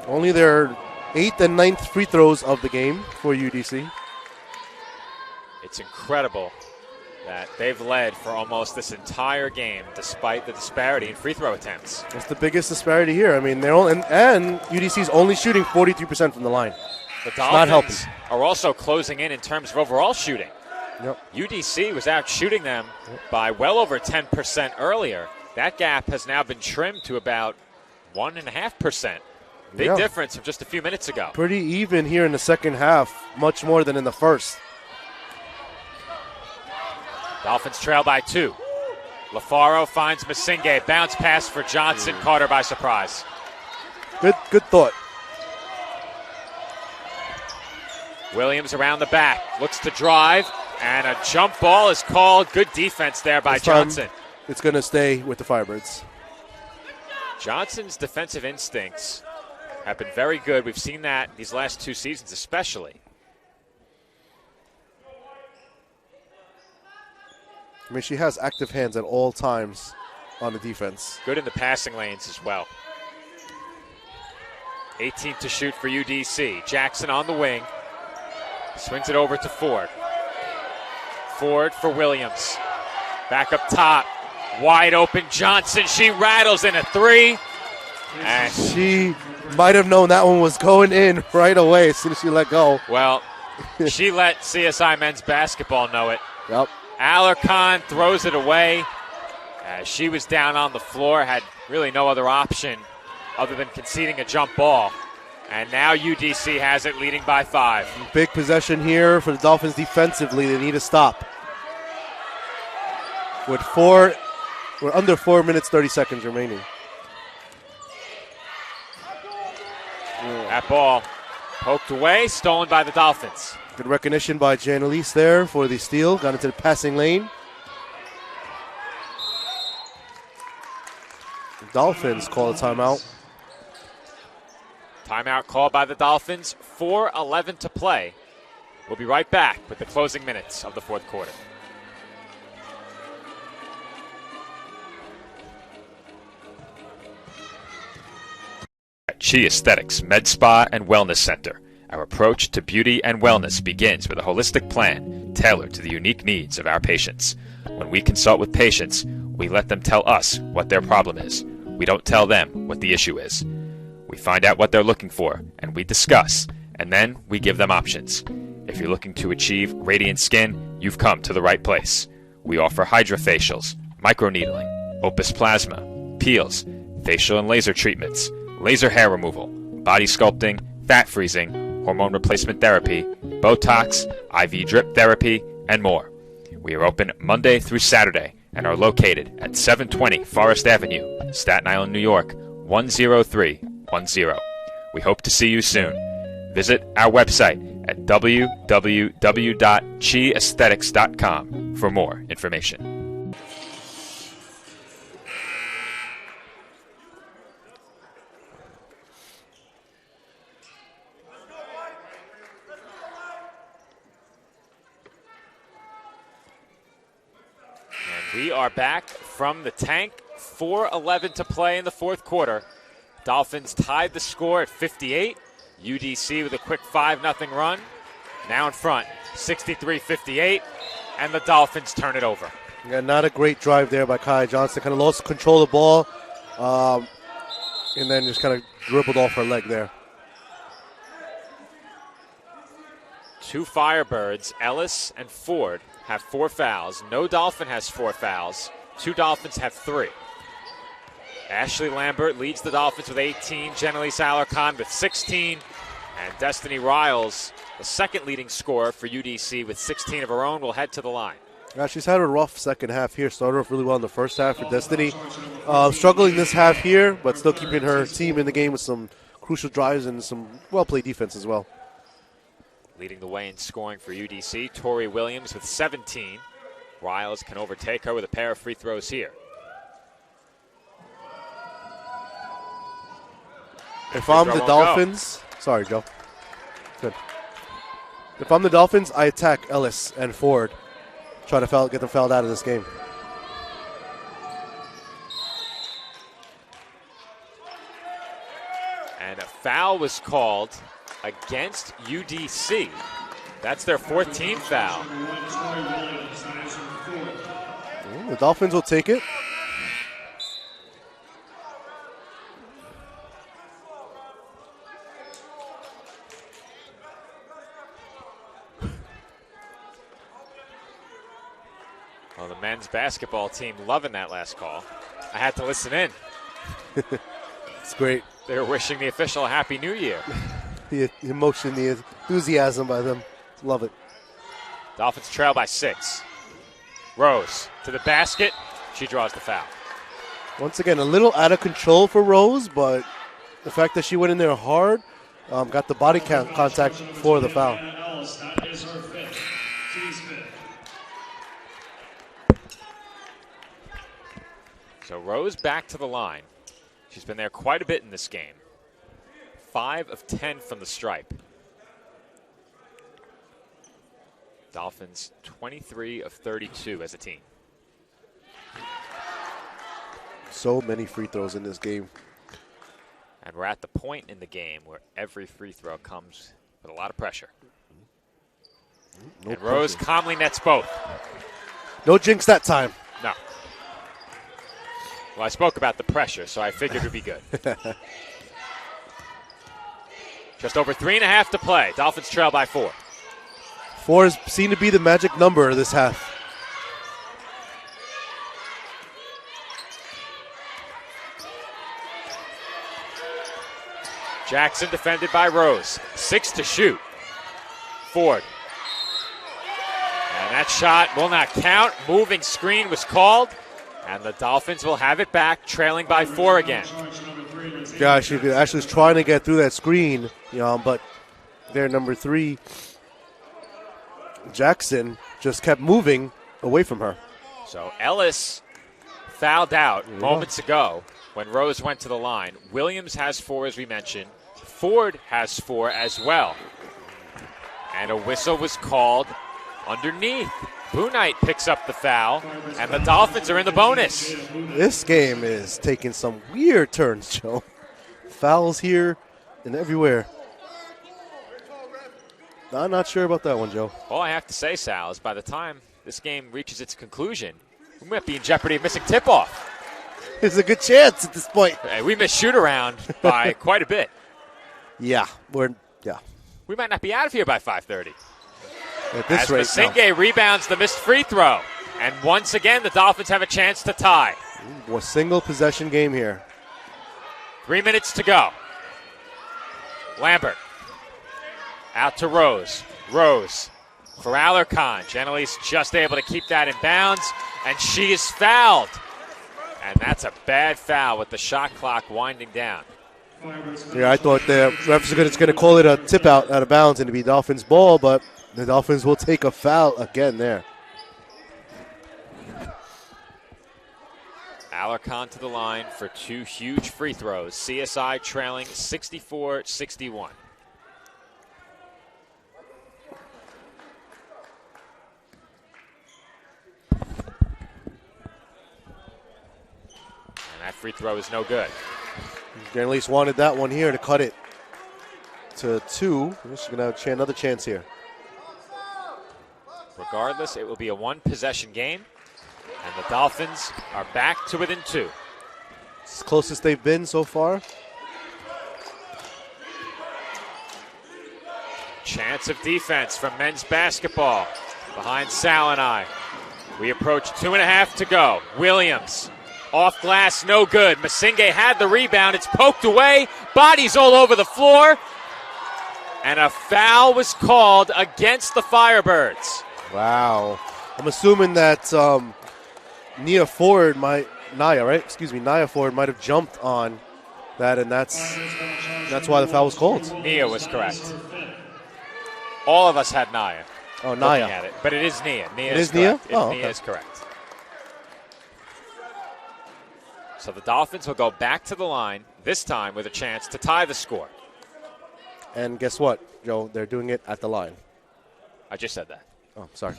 Only their 8th and 9th free throws of the game for UDC. It's incredible that they've led for almost this entire game despite the disparity in free throw attempts. That's the biggest disparity here. I mean, they're all, and UDC's only shooting 43% from the line. The It's not helping. Dolphins are also closing in terms of overall shooting. Yep. UDC was out shooting them by well over 10% earlier. That gap has now been trimmed to about 1.5%. Big Yeah. difference from just a few minutes ago. Pretty even here in the second half, much more than in the first. Dolphins trail by 2. LaFaro finds Masinge. Bounce pass for Johnson. Caught her by surprise. Good thought. Williams around the back. Looks to drive. And a jump ball is called. Good defense there by This time, Johnson. It's going to stay with the Firebirds. Johnson's defensive instincts have been very good. We've seen that these last 2 seasons especially. I mean, she has active hands at all times on the defense. Good in the passing lanes as well. 18 to shoot for UDC. Jackson on the wing. Swings it over to Ford. Ford for Williams. Back up top. Wide open Johnson. She rattles in a 3. And She might have known that one was going in right away as soon as she let go. well, she let CSI men's basketball know it. Yep. Alarcon throws it away. She was down on the floor, had really no other option other than conceding a jump ball. And now UDC has it, leading by 5. Big possession here for the Dolphins defensively. They need a stop. We're under 4 minutes, 30 seconds remaining. That ball poked away, stolen by the Dolphins. Good recognition by Janelise there for the steal. Got into the passing lane. The Dolphins call a timeout. Timeout called by the Dolphins. 4:11 to play. We'll be right back with the closing minutes of the fourth quarter. At Chi Aesthetics Med Spa and Wellness Center, our approach to beauty and wellness begins with a holistic plan tailored to the unique needs of our patients. When we consult with patients, we let them tell us what their problem is. We don't tell them what the issue is. We find out what they're looking for, and we discuss, and then we give them options. If you're looking to achieve radiant skin, you've come to the right place. We offer hydrofacials, microneedling, Opus Plasma, peels, facial and laser treatments, laser hair removal, body sculpting, fat freezing, hormone replacement therapy, Botox, IV drip therapy, and more. We are open Monday through Saturday and are located at 720 Forest Avenue, Staten Island, New York, 10310. We hope to see you soon. Visit our website at www.chiaesthetics.com for more information. And we are back from the tank. 4:11 to play in the fourth quarter. Dolphins tied the score at 58. UDC with a quick 5-0 run. Now in front, 63-58, and the Dolphins turn it over. Yeah, not a great drive there by Kai Johnson. Kind of lost control of the ball, and then just kind of dribbled off her leg there. Two Firebirds, Ellis and Ford, have 4 fouls. No Dolphin has 4 fouls. 2 Dolphins have 3. Ashley Lambert leads the Dolphins with 18. Jenelise Alarcon with 16. And Destiny Riles, the second leading scorer for UDC with 16 of her own, will head to the line. Yeah, she's had a rough second half here. Started off really well in the first half for Destiny. Struggling this half here, but still keeping her team in the game with some crucial drives and some well-played defense as well. Leading the way in scoring for UDC, Tori Williams with 17. Riles can overtake her with a pair of free throws here. If I'm the Dolphins, sorry, Joe. Good. If I'm the Dolphins, I attack Ellis and Ford. Try to get them fouled out of this game. And a foul was called against UDC. That's their 14th foul. The Dolphins will take it. Well, the men's basketball team loving that last call. I had to listen in. It's great. They were wishing the official a Happy New Year. The emotion, the enthusiasm by them. Love it. Dolphins trail by 6. Rose to the basket. She draws the foul. Once again, a little out of control for Rose, but the fact that she went in there hard, got the body contact for the foul. So Rose back to the line. She's been there quite a bit in this game. 5 of 10 from the stripe. Dolphins 23 of 32 as a team. So many free throws in this game. And we're at the point in the game where every free throw comes with a lot of pressure. And Rose calmly nets both. No jinx that time. No. Well, I spoke about the pressure, so I figured it would be good. Just over 3.5 to play. Dolphins trail by 4. 4 is seen to be the magic number this half. Jackson defended by Rose. 6 to shoot. Ford. And that shot will not count. Moving screen was called. And the Dolphins will have it back, trailing by 4 again. Yeah, she actually was trying to get through that screen, but there, number 3, Jackson, just kept moving away from her. So Ellis fouled out moments ago when Rose went to the line. Williams has 4, as we mentioned. Ford has 4 as well. And a whistle was called underneath. Boo Knight picks up the foul, and the Dolphins are in the bonus. This game is taking some weird turns, Joe. Fouls here and everywhere. I'm not sure about that one, Joe. All I have to say, Sal, is by the time this game reaches its conclusion, we might be in jeopardy of missing tip-off. There's a good chance at this point. We missed shoot-around by quite a bit. Yeah. We might not be out of here by 5:30. At this As rate, Masinghe rebounds the missed free throw. And once again, the Dolphins have a chance to tie. A single possession game here. 3 minutes to go. Lambert out to Rose. Rose for Alarcon. Genelise just able to keep that in bounds, and she is fouled. And that's a bad foul with the shot clock winding down. Yeah, I thought the refs are going to call it a tip out of bounds and to be Dolphins ball, but the Dolphins will take a foul again there. Alarcon to the line for 2 huge free throws. CSI trailing 64-61. And that free throw is no good. Genelise wanted that one here to cut it to 2. She's going to have another chance here. Regardless, it will be a 1-possession game. And the Dolphins are back to within 2. It's the closest they've been so far. Chance of defense from men's basketball behind Sal and I. We approach 2.5 to go. Williams off glass, no good. Masinge had the rebound. It's poked away. Bodies all over the floor. And a foul was called against the Firebirds. Wow. I'm assuming that Nia Ford might have jumped on that, and that's why the foul was called. Nia was correct. All of us had Nia. Oh, Nia. Looking at it, but it is Nia. It is Nia? Oh, Nia okay. is correct. So the Dolphins will go back to the line, this time with a chance to tie the score. And guess what, Joe? They're doing it at the line. I just said that. Oh, sorry.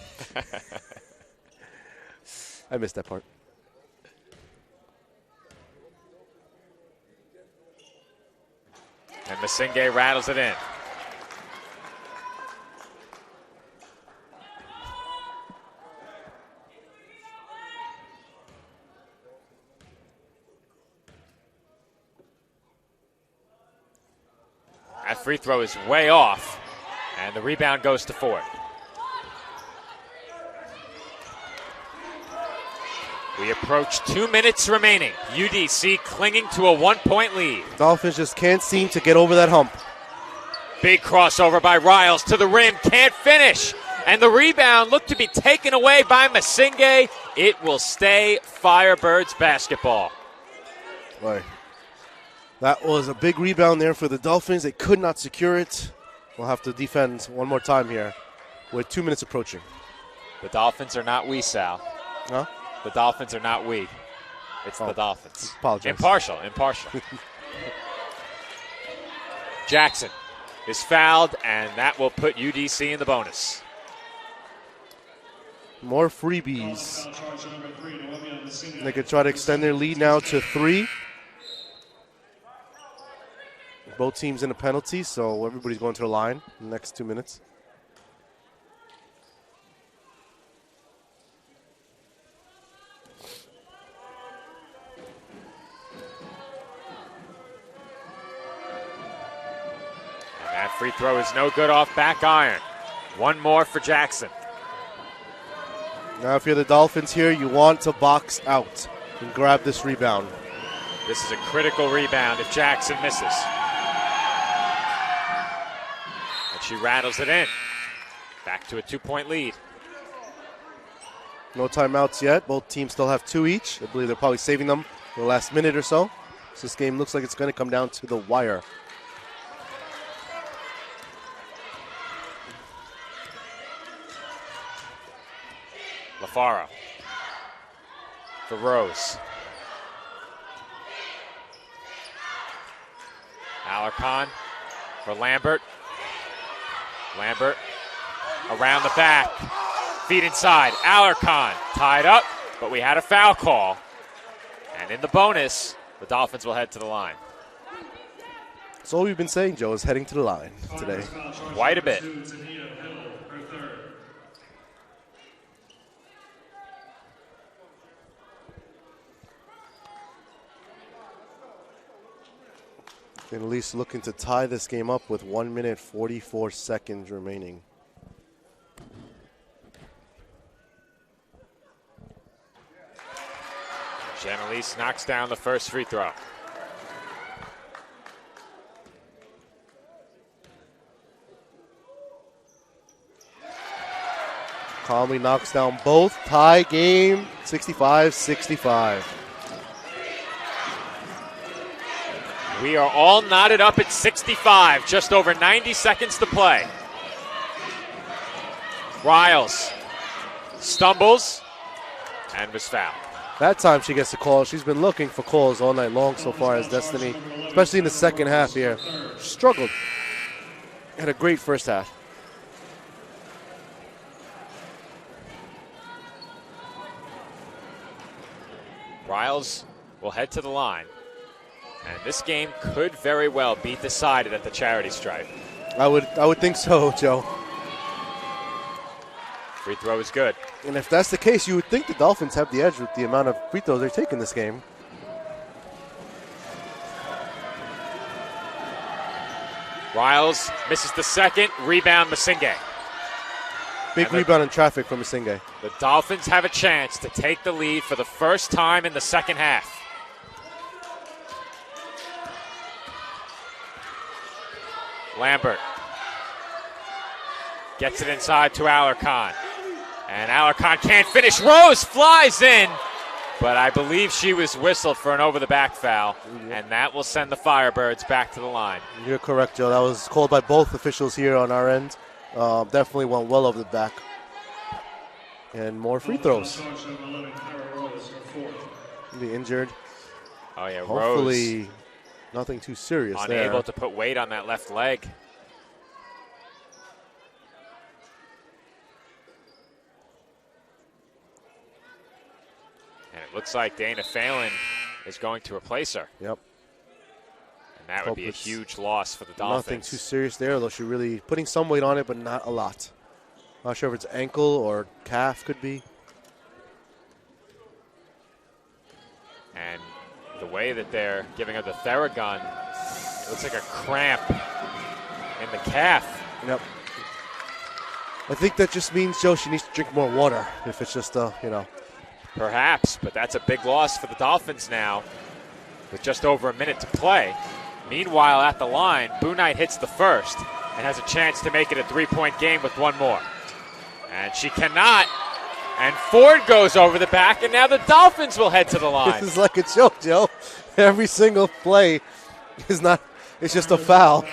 I missed that part. And Masinge rattles it in. That free throw is way off, and the rebound goes to Ford. We approach 2 minutes remaining. UDC clinging to a 1-point lead. Dolphins just can't seem to get over that hump. Big crossover by Riles to the rim. Can't finish. And the rebound looked to be taken away by Masinge. It will stay Firebirds basketball. Boy, that was a big rebound there for the Dolphins. They could not secure it. We'll have to defend one more time here with 2 minutes approaching. The Dolphins are not we, Sal. Huh? The Dolphins are not we. It's the Dolphins. Apologize. Impartial. Jackson is fouled, and that will put UDC in the bonus. More freebies. They could try to extend their lead now to 3. Both teams in a penalty, so everybody's going to the line in the next 2 minutes. That free throw is no good off back iron. One more for Jackson. Now if you're the Dolphins here, you want to box out and grab this rebound. This is a critical rebound if Jackson misses. And she rattles it in. Back to a 2-point lead. No timeouts yet. Both teams still have 2 each. I believe they're probably saving them for the last minute or so. So this game looks like it's going to come down to the wire. LaFaro for Rose. Alarcon for Lambert. Lambert around the back. Feet inside. Alarcon tied up, but we had a foul call. And in the bonus, the Dolphins will head to the line. That's all we've been saying, Joe, is heading to the line today. Quite a bit. At least looking to tie this game up with 1 minute 44 seconds remaining. Genelise knocks down the first free throw. Calmly knocks down both. Tie game, 65-65. We are all knotted up at 65, just over 90 seconds to play. Riles stumbles and was fouled. That time she gets a call. She's been looking for calls all night long so far as Destiny, especially in the second half here. Struggled. Had a great first half. Riles will head to the line. And this game could very well be decided at the charity stripe. I would think so, Joe. Free throw is good. And if that's the case, you would think the Dolphins have the edge with the amount of free throws they're taking this game. Riles misses the second. Rebound, Masinghe. Big rebound in traffic from Masinghe. The Dolphins have a chance to take the lead for the first time in the second half. Lambert gets it inside to Alarcon. And Alarcon can't finish. Rose flies in, but I believe she was whistled for an over-the-back foul, and that will send the Firebirds back to the line. You're correct, Joe. That was called by both officials here on our end. Definitely went well over the back. And more free throws. Be injured. Oh, yeah, Hopefully Rose nothing too serious unable there. to put weight on that left leg. And it looks like Dana Phelan is going to replace her. Yep. And that would Hope be a it's huge loss for the Dolphins. Nothing too serious there, though. She's really putting some weight on it, but not a lot. Not sure if it's ankle or calf could be. And the way that they're giving her the Theragun, it looks like a cramp in the calf. Yep. I think that just means, Joe, she needs to drink more water if it's just, Perhaps, but that's a big loss for the Dolphins now with just over a minute to play. Meanwhile, at the line, Boo Knight hits the first and has a chance to make it a three-point game with one more. And she cannot. And Ford goes over the back, and now the Dolphins will head to the line. This is like a joke, Joe. Every single play is not, it's just a foul.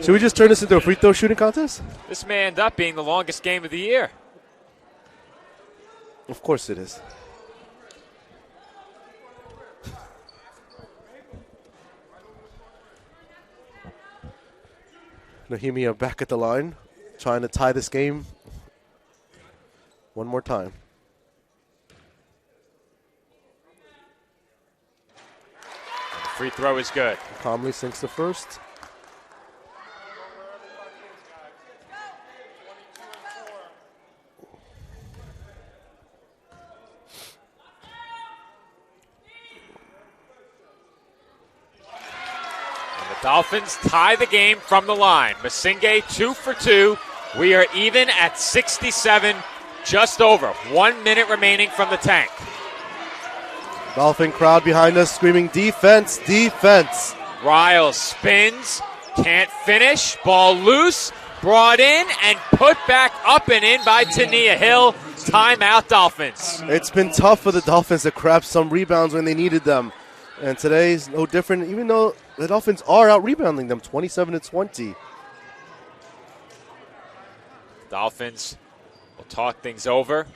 Should we just turn this into a free throw shooting contest? This may end up being the longest game of the year. Of course it is. Nahimia back at the line, trying to tie this game one more time. And the free throw is good. Calmly sinks the first. Dolphins tie the game from the line. Masinghe 2 for 2. We are even at 67, just over. 1 minute remaining from the tank. Dolphin crowd behind us screaming defense, defense. Riles spins, can't finish. Ball loose, brought in and put back up and in by Tania Hill. Timeout Dolphins. It's been tough for the Dolphins to grab some rebounds when they needed them. And today's no different, even though the Dolphins are out-rebounding them 27-20. Dolphins will talk things as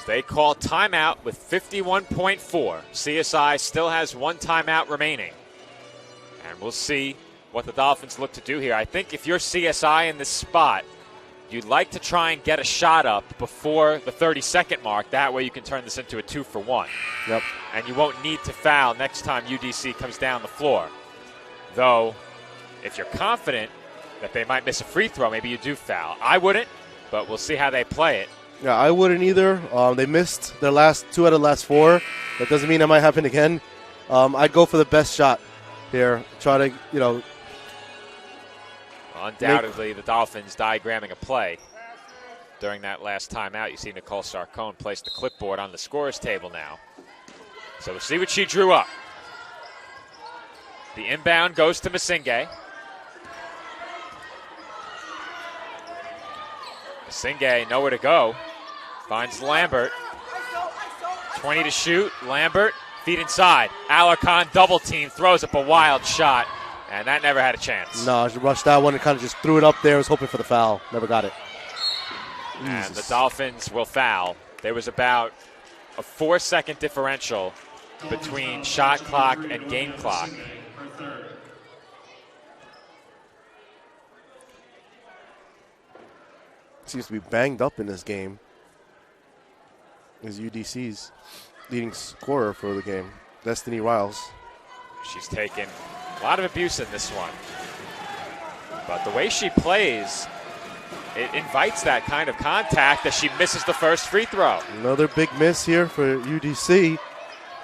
they call timeout with 51.4. CSI still has one timeout remaining. And we'll see what the Dolphins look to do here. I think if you're CSI in this spot, you'd like to try and get a shot up before the 30-second mark. That way you can turn this into a 2-for-1. Yep. And you won't need to foul next time UDC comes down the floor. Though, if you're confident that they might miss a free throw, maybe you do foul. I wouldn't, but we'll see how they play it. Yeah, I wouldn't either. They missed their last 2 out of the last 4. That doesn't mean it might happen again. I'd go for the best shot here. Try to, Undoubtedly, the Dolphins diagramming a play during that last timeout. You see Nicole Sarcone place the clipboard on the scorer's table now. So we'll see what she drew up. The inbound goes to Masinghe. Masinghe, nowhere to go. Finds Lambert. 20 to shoot. Lambert, feet inside. Alarcon double team, throws up a wild shot, and that never had a chance. No, she rushed that one and kind of just threw it up there. Was hoping for the foul. Never got it. And the Dolphins will foul. There was about a 4-second differential between shot clock and game clock. Seems to be banged up in this game. Is UDC's leading scorer for the game, Destiny Riles. She's taken a lot of abuse in this one. But the way she plays, it invites that kind of contact as she misses the first free throw. Another big miss here for UDC.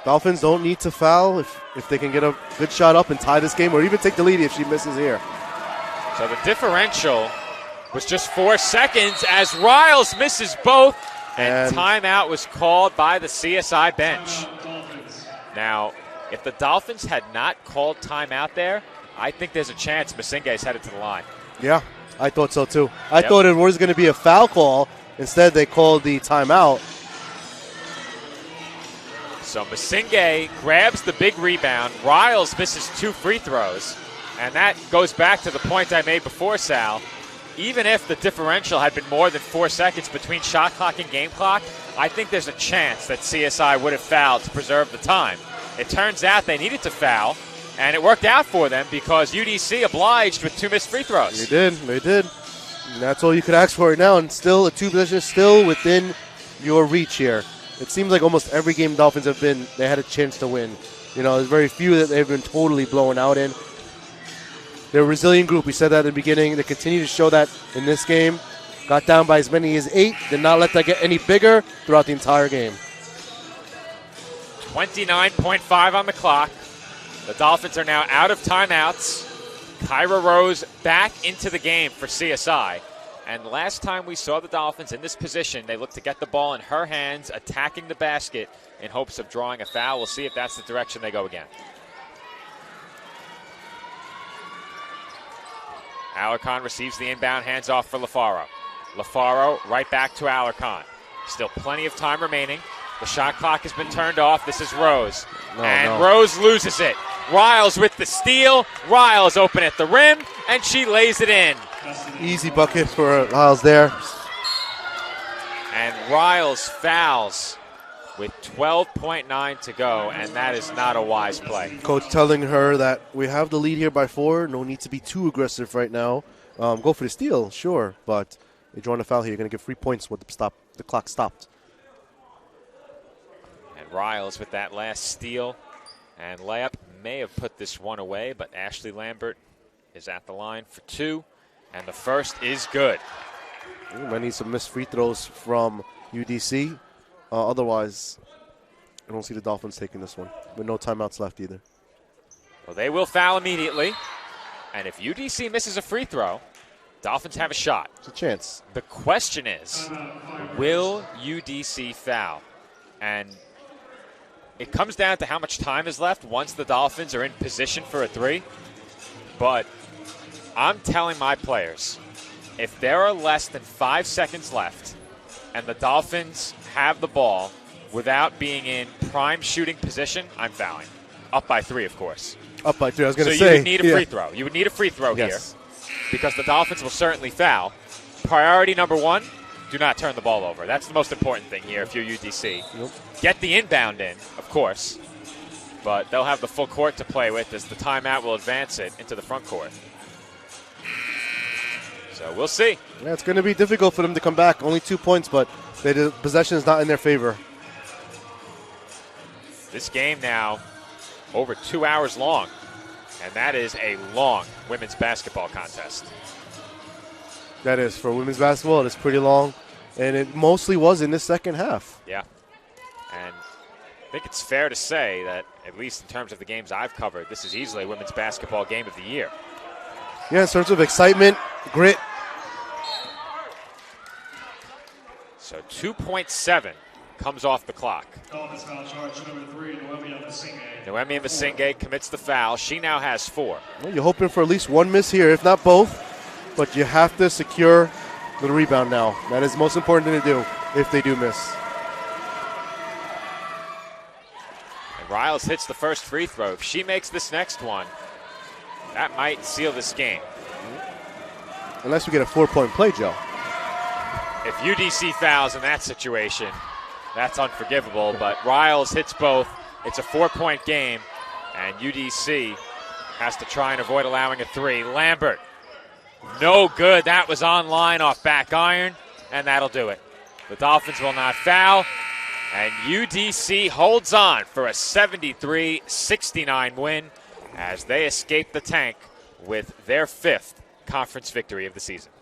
Dolphins don't need to foul if they can get a good shot up and tie this game, or even take the lead if she misses here. So the differential was just 4 seconds as Riles misses both, and timeout was called by the CSI bench. Now, if the Dolphins had not called timeout there, I think there's a chance Masinghe is headed to the line. Yeah, I thought so too. I thought it was going to be a foul call. Instead, they called the timeout. So Masinghe grabs the big rebound. Riles misses 2 free throws. And that goes back to the point I made before, Sal. Even if the differential had been more than 4 seconds between shot clock and game clock, I think there's a chance that CSI would have fouled to preserve the time. It turns out they needed to foul, and it worked out for them because UDC obliged with 2 missed free throws. They did. And that's all you could ask for right now, and still a 2 position is still within your reach here. It seems like almost every game Dolphins have been, they had a chance to win. You know, there's very few that they've been totally blown out in. They're a resilient group. We said that at the beginning. They continue to show that in this game. Got down by as many as 8. Did not let that get any bigger throughout the entire game. 29.5 on the clock. The Dolphins are now out of timeouts. Kyra Rose back into the game for CSI. And last time we saw the Dolphins in this position, they looked to get the ball in her hands, attacking the basket in hopes of drawing a foul. We'll see if that's the direction they go again. Alarcon receives the inbound, hands off for LaFaro. LaFaro right back to Alarcon. Still plenty of time remaining. The shot clock has been turned off. This is Rose. Rose loses it. Riles with the steal. Riles open at the rim, and she lays it in. Easy bucket for Riles there. And Riles fouls with 12.9 to go, and that is not a wise play. Coach telling her that we have the lead here by 4. No need to be too aggressive right now. Go for the steal, sure, but you're drawing a foul here. You're going to get 3 points when the clock stopped. And Riles with that last steal and layup may have put this one away, but Ashley Lambert is at the line for 2, and the first is good. I need some missed free throws from UDC. Otherwise, I don't see the Dolphins taking this one, with no timeouts left either. Well, they will foul immediately, and if UDC misses a free throw, Dolphins have a shot. It's a chance. The question is, will UDC foul? And it comes down to how much time is left once the Dolphins are in position for a 3. But I'm telling my players, if there are less than 5 seconds left and the Dolphins have the ball without being in prime shooting position, I'm fouling. Up by 3, of course. Up by 3, I was going to say. So you would need a free throw. You would need a free throw here because the Dolphins will certainly foul. Priority number 1, do not turn the ball over. That's the most important thing here if you're UDC. Get the inbound in, of course, but they'll have the full court to play with as the timeout will advance it into the front court. So we'll see. Yeah, it's going to be difficult for them to come back. Only 2 points, but the possession is not in their favor. This game now over 2 hours long, and that is a long women's basketball contest. That is. For women's basketball, it is pretty long, and it mostly was in this second half. Yeah. And I think it's fair to say that, at least in terms of the games I've covered, this is easily a women's basketball game of the year. Yeah, in terms of excitement, grit. So 2.7 comes off the clock. Dolphins foul charge number 3, Noemi Masinghe. Noemi Masinghe commits the foul. She now has 4. Well, you're hoping for at least 1 miss here, if not both. But you have to secure with a rebound now. That is the most important thing to do if they do miss. And Riles hits the first free throw. If she makes this next one, that might seal this game. Unless we get a 4-point play, Joe. If UDC fouls in that situation, that's unforgivable. But Riles hits both. It's a 4-point game, and UDC has to try and avoid allowing a three. Lambert, no good. That was on line off back iron, and that'll do it. The Dolphins will not foul, and UDC holds on for a 73-69 win as they escape the tank with their 5th conference victory of the season.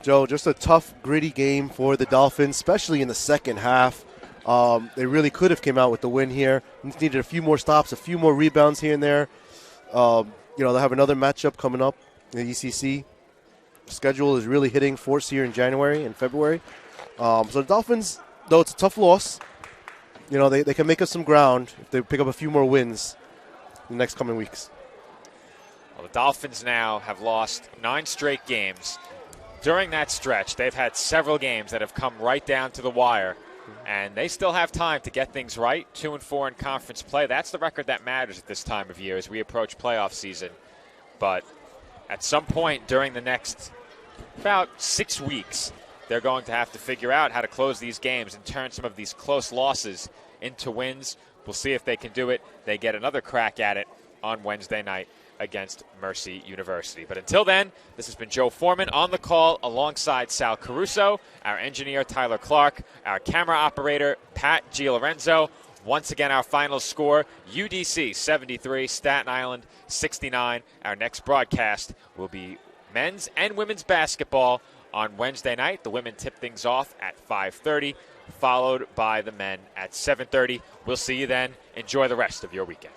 Joe, just a tough, gritty game for the Dolphins, especially in the second half. They really could have came out with the win here. Needed a few more stops, a few more rebounds here and there. They'll have another matchup coming up in the ECC. The schedule is really hitting force here in January and February. So the Dolphins, though it's a tough loss, they can make up some ground if they pick up a few more wins in the next coming weeks. Well, the Dolphins now have lost 9 straight games. During that stretch, they've had several games that have come right down to the wire, and they still have time to get things right. 2-4 in conference play. That's the record that matters at this time of year as we approach playoff season. But at some point during the next about 6 weeks, they're going to have to figure out how to close these games and turn some of these close losses into wins. We'll see if they can do it. They get another crack at it on Wednesday night against Mercy University. But until then, this has been Joe Foreman on the call alongside Sal Caruso, our engineer Tyler Clark, our camera operator Pat Gialorenzo. Once again, our final score, UDC 73, Staten Island 69. Our next broadcast will be men's and women's basketball on Wednesday night. The women tip things off at 5:30, followed by the men at 7:30. We'll see you then. Enjoy the rest of your weekend.